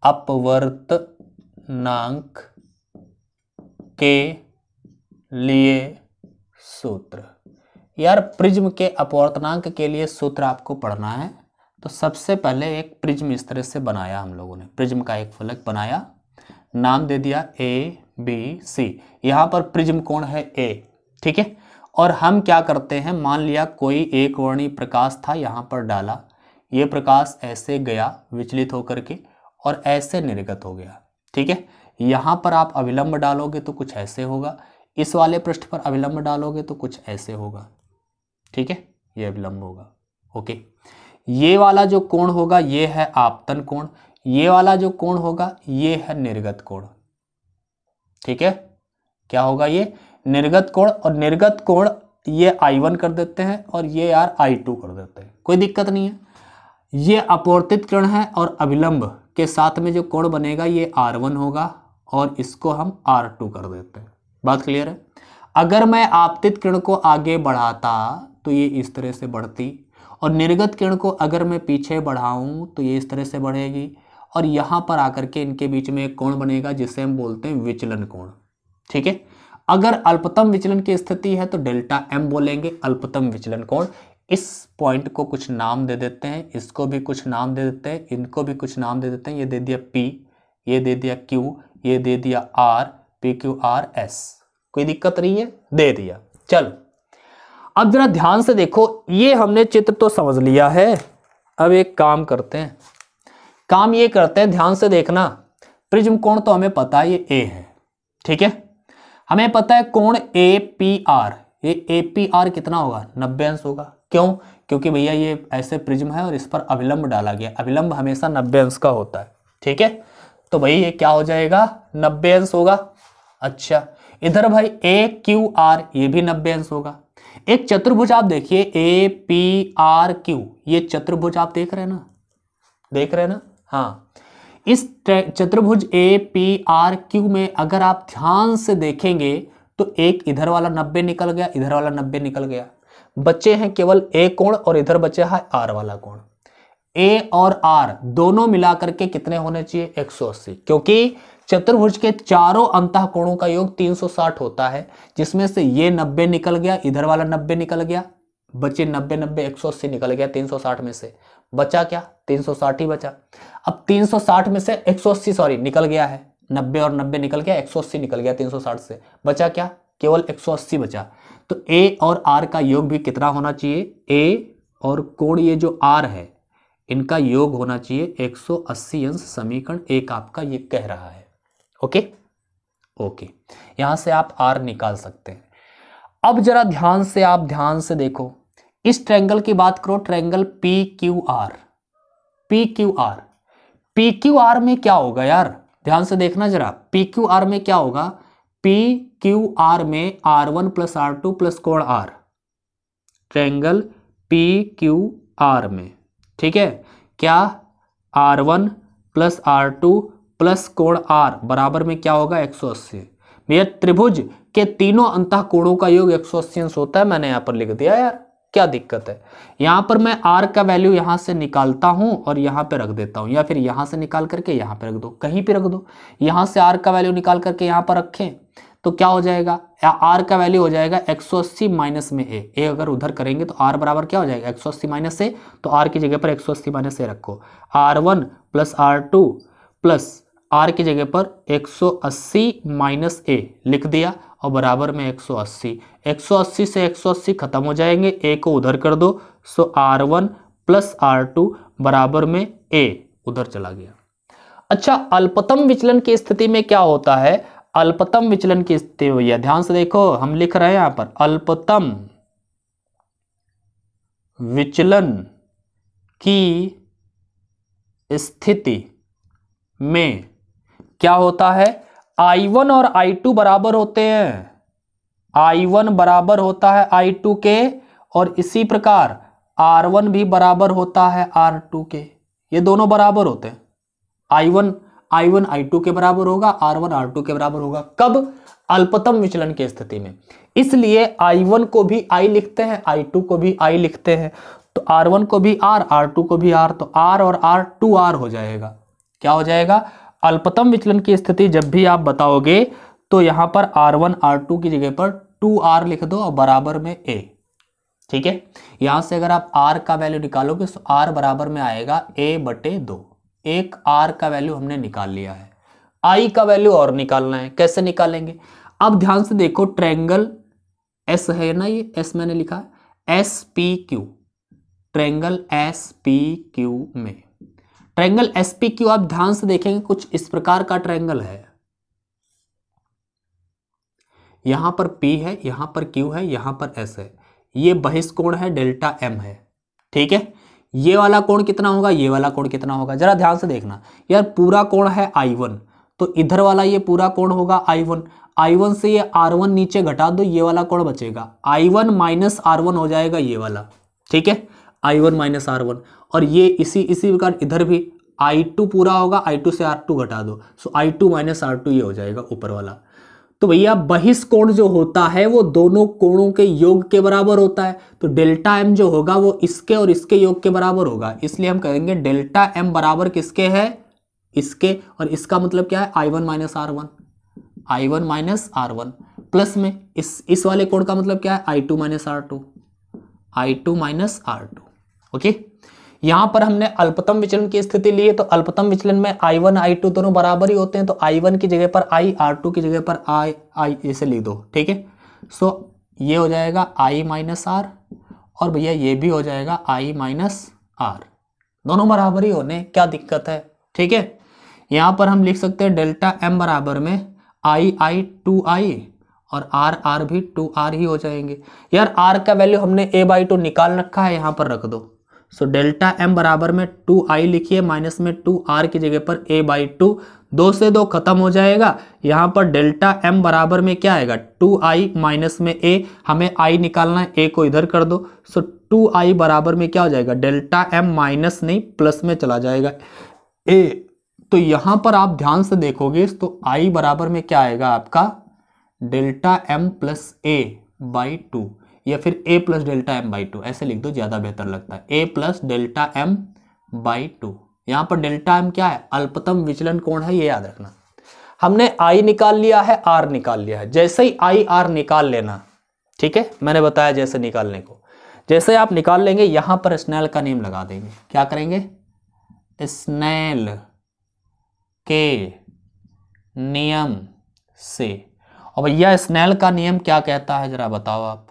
Speaker 1: अपवर्तनांक के लिए सूत्र। यार प्रिज्म के अपवर्तनांक के लिए सूत्र आपको पढ़ना है, तो सबसे पहले एक प्रिज्म इस तरह से बनाया हम लोगों ने, प्रिज्म का एक फलक बनाया, नाम दे दिया ए बी सी। यहां पर प्रिज्म कोण है ए। ठीक है, और हम क्या करते हैं, मान लिया कोई एक वर्णी प्रकाश था, यहां पर डाला, ये प्रकाश ऐसे गया विचलित होकर के और ऐसे निर्गत हो गया। ठीक है, यहां पर आप अभिलंब डालोगे तो कुछ ऐसे होगा, इस वाले पृष्ठ पर अभिलंब डालोगे तो कुछ ऐसे होगा। ठीक है, ये अभिलंब होगा। ओके, ये वाला जो कोण होगा ये है आपतन कोण, ये वाला जो कोण होगा ये है निर्गत कोण। ठीक है, क्या होगा, ये निर्गत कोण, और निर्गत कोण ये I1 कर देते हैं और ये यार I2 कर देते हैं, कोई दिक्कत नहीं है। ये अपवर्तित किरण है और अभिलंब के साथ में जो कोण बनेगा ये R1 होगा और इसको हम R2 कर देते हैं। बात क्लियर है। अगर मैं आपतित किरण को आगे बढ़ाता तो ये इस तरह से बढ़ती, और निर्गत किरण को अगर मैं पीछे बढ़ाऊं तो ये इस तरह से बढ़ेगी, और यहां पर आकर के इनके बीच में एक कोण बनेगा जिसे हम बोलते हैं विचलन कोण। ठीक है, अगर अल्पतम विचलन की स्थिति है तो डेल्टा एम बोलेंगे, अल्पतम विचलन कोण। इस पॉइंट को कुछ नाम दे देते हैं, इसको भी कुछ नाम दे देते हैं, इनको भी कुछ नाम दे देते हैं। ये दे दिया P, ये दे दिया Q, ये दे दिया R, PQRS। कोई दिक्कत नहीं है, दे दिया। चलो अब जरा ध्यान से देखो, ये हमने चित्र तो समझ लिया है। अब एक काम करते हैं, काम ये करते हैं, ध्यान से देखना। प्रिज्म कोण तो हमें पता है ये A है। ठीक है, हमें पता है कोण APR, ये APR कितना होगा, 90 अंश होगा। क्यों, क्योंकि भैया ये ऐसे प्रिज्म है और इस पर अभिलंब डाला गया, अभिलंब हमेशा 90 अंश का होता है। ठीक है, तो भाई ये क्या हो जाएगा, 90 अंश होगा। अच्छा, इधर भाई AQR ये भी 90 अंश होगा। एक चतुर्भुज आप देखिए APRQ, ये चतुर्भुज आप देख रहे हैं ना, देख रहे हैं ना, हाँ। इस चतुर्भुज APRQ में अगर आप ध्यान से देखेंगे तो एक इधर वाला 90 निकल गया, इधर वाला 90 निकल गया, बचे हैं केवल A कोण और इधर बचे है R वाला कोण। A और R दोनों मिलाकर के कितने होने चाहिए, 180, क्योंकि चतुर्भुज के चारों अंतः कोणों का योग 360 होता है, जिसमें से ये 90 निकल गया, इधर वाला 90 निकल गया, बचे 90 90 180 निकल गया 360 में से, बचा क्या, 360 ही बचा। अब 360 में से 180 सॉरी निकल गया है, 90 और 90 निकल गया, 180 निकल गया 360 से, बचा क्या, केवल 180 बचा। तो A और R का योग भी कितना होना चाहिए, A और कोण ये जो R है इनका योग होना चाहिए 180 अंश। समीकरण एक आपका ये कह रहा है। ओके ओके, यहां से आप R निकाल सकते हैं। अब जरा ध्यान से आप ध्यान से देखो, इस ट्रायंगल की बात करो, ट्रायंगल PQR, PQR, PQR में क्या होगा यार, ध्यान से देखना जरा, PQR में क्या होगा, PQR में R1 प्लस R2 प्लस कोण R, ट्रायंगल PQR में, ठीक है, क्या R1 प्लस R2 प्लस कोण R बराबर में क्या होगा, 180। भैया त्रिभुज के तीनों अंतः कोणों का योग 180 अंश होता है, मैंने यहां पर लिख दिया यार, क्या दिक्कत है। यहां पर मैं R का वैल्यू यहां से निकालता हूं और यहां पे रख देता हूं, या फिर यहां से निकाल करके यहां पे रख दो, कहीं पे रख दो। यहां से R का वैल्यू निकाल करके यहां पर रखें तो क्या हो जाएगा, R का वैल्यू हो जाएगा 180 माइनस में A अगर उधर करेंगे तो R बराबर क्या हो जाएगा, 180 माइनस A, तो R की जगह पर 180 माइनस A रखो, R1 plus R2 plus R की जगह पर 180 माइनस A लिख दिया, और बराबर में 180। 180 से 180 खत्म हो जाएंगे, a को उधर कर दो, सो R1 प्लस R2 बराबर में a उधर चला गया। अच्छा, अल्पतम विचलन की स्थिति में क्या होता है? अल्पतम विचलन की स्थिति भैया ध्यान से देखो, हम लिख रहे हैं यहां पर अल्पतम विचलन की स्थिति में क्या होता है? I1 और I2 बराबर होते हैं, I1 बराबर होता है I2 के, और इसी प्रकार R1 भी बराबर होता है R2 के। ये दोनों बराबर होते हैं, I1 I2 के बराबर होगा, R1 R2 के बराबर होगा। कब? अल्पतम विचलन की स्थिति में। इसलिए I1 को भी I लिखते हैं, I2 को भी I लिखते हैं, तो R1 को भी R, R2 को भी R, तो R और R 2R हो जाएगा। क्या हो जाएगा? अल्पतम विचलन की स्थिति जब भी आप बताओगे तो यहां पर R1 R2 की जगह पर 2R लिख दो और बराबर में A। ठीक है, यहां से अगर आप R का वैल्यू निकालोगे तो R बराबर में आएगा A/2। एक R का वैल्यू हमने निकाल लिया है, I का वैल्यू और निकालना है। कैसे निकालेंगे? अब ध्यान से देखो, ट्रायंगल S है ना, ये S मैंने लिखा SPQ, ट्रायंगल SPQ में, ट्रायंगल SPQ आप ध्यान से देखेंगे कुछ इस प्रकार का ट्रायंगल है। यहां पर P है, यहां पर Q है, यहां पर S है, ये बहिष्कोण है, डेल्टा M है। ठीक है, ये वाला कोण कितना होगा, ये वाला कोण कितना होगा, जरा ध्यान से देखना यार। पूरा कोण है I1, तो इधर वाला ये पूरा कोण होगा I1। I1 से ये R1 नीचे घटा दो, ये वाला कोण बचेगा, I1 माइनस R1 हो जाएगा ये वाला। ठीक है, I1 माइनस R1, और ये इसी प्रकार इधर भी I2 पूरा होगा, I2 से R2 घटा दो, सो I2 माइनस R2 ये हो जाएगा ऊपर वाला। तो भैया बहिष्कोण जो होता है वो दोनों कोणों के योग के बराबर होता है, तो डेल्टा M जो होगा वो इसके और इसके योग के बराबर होगा। इसलिए हम कहेंगे डेल्टा M बराबर किसके है? इसके, और इसका मतलब क्या है? I1 minus R1, I1 minus R1 plus में इस वाले कोण का मतलब क्या है? I2 minus R2, I2 minus R2। Okay, यहां पर हमने अल्पतम विचलन की स्थिति ली है, तो अल्पतम विचलन में I1 I2 दोनों बराबर ही होते हैं, तो I1 की जगह पर I, R2 की जगह पर I इसे लिख दो। ठीक है, सो ये हो जाएगा I माइनस R, और भैया ये भी हो जाएगा I माइनस R, दोनों बराबर ही होने, क्या दिक्कत है? ठीक है, यहां पर हम लिख सकते हैं डेल्टा M बराबर में I 2I, और R भी 2R ही हो जाएंगे। यार R का वैल्यू हमने A/2 निकाल रखा है, यहां पर रख दो, सो डेल्टा M बराबर में 2I लिखिए, माइनस में 2R की जगह पर A/2, 2 से 2 खत्म हो जाएगा। यहाँ पर डेल्टा M बराबर में क्या आएगा? 2I माइनस में A, हमें I निकालना है, A को इधर कर दो, सो 2I बराबर में क्या हो जाएगा? डेल्टा M माइनस नहीं प्लस में चला जाएगा A। तो यहाँ पर आप ध्यान से देखोगे तो I बराबर में क्या आएगा आपका? डेल्टा M प्लस A/2, या फिर A प्लस डेल्टा M/2, ऐसे लिख दो, ज्यादा बेहतर लगता है, A प्लस डेल्टा M/2। यहां पर डेल्टा M क्या है? अल्पतम विचलन कोण है, ये याद रखना। हमने I निकाल लिया है, R निकाल लिया है, जैसे ही I R निकाल लेना, ठीक है, मैंने बताया जैसे निकालने को, जैसे आप निकाल लेंगे यहां पर स्नेल का नियम लगा देंगे। क्या करेंगे? स्नेल के नियम से। और भैया स्नेल का नियम क्या कहता है, जरा बताओ आप।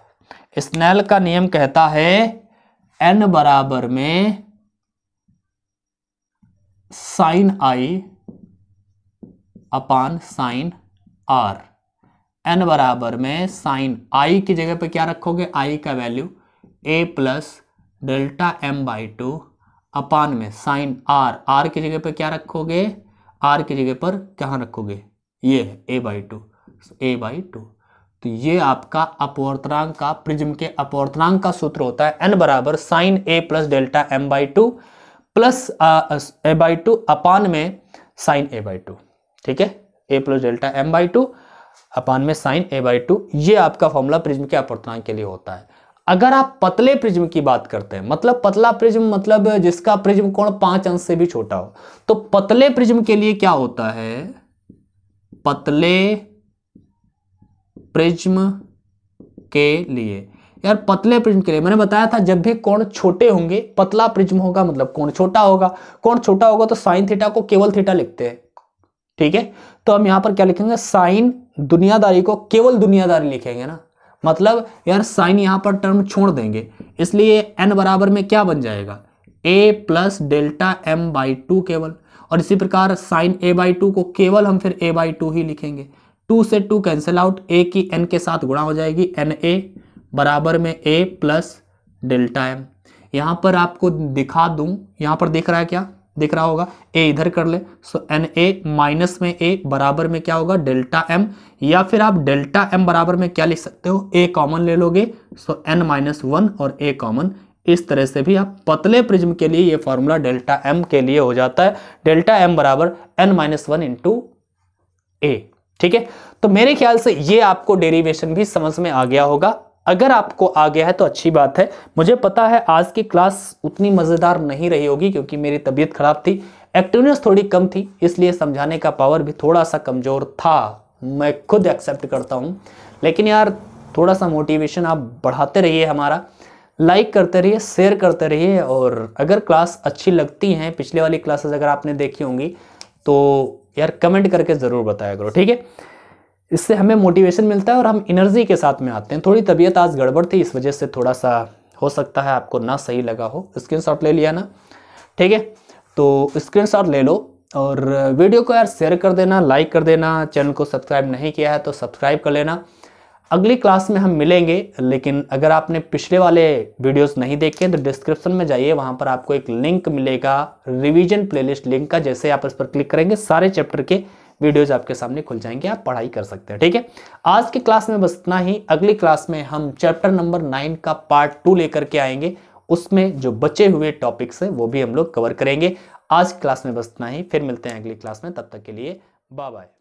Speaker 1: स्नेल का नियम कहता है n बराबर में sine I upon sine R। n बराबर में साइन I की जगह पे क्या रखोगे? I का value A plus delta M/2 अपान में साइन R की जगह पे क्या रखोगे? R की जगह पर कहाँ रखोगे? ये है A/2। तो ये आपका अपवर्तनांक का, प्रिज्म के अपवर्तनांक का सूत्र होता है n बराबर sine A plus delta M/2 plus A/2 upon में साइन A/2। ठीक है, A प्लस डेल्टा M/2 अपान में साइन A/2, ये आपका फॉर्मूला प्रिज्म के अपवर्तनांक के लिए होता है। अगर आप पतले प्रिज्म की बात करते हैं, मतलब पतला प्रिज्म मतलब जिसका प्रिज्म कोण 5 अंश से भी छोटा हो, तो पतले प्रिज्म के लिए क्या होता है? पतले प्रिज्म के लिए, यार पतले प्रिज्म के लिए मैंने बताया था जब भी कोण छोटे होंगे पतला प्रिज्म होगा, मतलब कोण छोटा होगा। कोण छोटा होगा तो साइन थीटा को केवल थीटा लिखते हैं। ठीक है, तो हम यहां पर क्या लिखेंगे? साइन दुनियादारी को केवल दुनियादारी लिखेंगे ना, मतलब यार साइन यहाँ पर टर्म छोड़ देंगे, इसलिए n बराबर में क्या बन जाएगा, a plus delta m by 2 केवल। और इसी प्रकार साइन a बाई 2 को केवल हम फिर a बाई 2 ही लिखेंगे। 2 से 2 कैंसिल आउट, a की n के साथ गुणा हो जाएगी, na बराबर में a प्लस डेल्टा m। यहाँ पर आपको दिखा दूं, यहाँ पर दिख रहा है, क्या दिख रहा होगा, a इधर कर ले, सो na माइनस में a बराबर में क्या होगा, डेल्टा m। या फिर आप डेल्टा m बराबर में क्या लिख सकते हो, a कॉमन ले लोगे, सो n माइनस 1 और a कॉमन। इस तरह से भी आप पतले प्रिज्म के लिए ये फॉर्मूला डेल्टा m के लिए हो जाता है, डेल्टा m बराबर n माइनस 1 इंटू a। ठीक है, तो मेरे ख्याल से ये आपको डेरिवेशन भी समझ में आ गया होगा। अगर आपको आ गया है तो अच्छी बात है। मुझे पता है आज की क्लास उतनी मज़ेदार नहीं रही होगी क्योंकि मेरी तबीयत खराब थी, एक्टिवनेस थोड़ी कम थी, इसलिए समझाने का पावर भी थोड़ा सा कमज़ोर था, मैं खुद एक्सेप्ट करता हूँ। लेकिन यार थोड़ा सा मोटिवेशन आप बढ़ाते रहिए, हमारा लाइक करते रहिए, शेयर करते रहिए, और अगर क्लास अच्छी लगती हैं, पिछले वाली क्लासेस अगर आपने देखी होंगी तो यार कमेंट करके ज़रूर बताया करो। ठीक है, इससे हमें मोटिवेशन मिलता है और हम एनर्जी के साथ में आते हैं। थोड़ी तबीयत आज गड़बड़ थी, इस वजह से थोड़ा सा हो सकता है आपको ना सही लगा हो। स्क्रीनशॉट ले लिया ना, ठीक है, तो स्क्रीनशॉट ले लो और वीडियो को यार शेयर कर देना, लाइक कर देना, चैनल को सब्सक्राइब नहीं किया है तो सब्सक्राइब कर लेना। अगली क्लास में हम मिलेंगे, लेकिन अगर आपने पिछले वाले वीडियोस नहीं देखे तो डिस्क्रिप्शन में जाइए, वहाँ पर आपको एक लिंक मिलेगा रिवीजन प्लेलिस्ट लिंक का। जैसे आप इस पर क्लिक करेंगे सारे चैप्टर के वीडियोज आपके सामने खुल जाएंगे, आप पढ़ाई कर सकते हैं। ठीक है, आज की क्लास में बस इतना ही। अगली क्लास में हम चैप्टर नंबर 9 का पार्ट 2 लेकर के आएंगे, उसमें जो बचे हुए टॉपिक्स हैं वो भी हम लोग कवर करेंगे। आज की क्लास में बस इतना ही, फिर मिलते हैं अगली क्लास में, तब तक के लिए बाय बाय।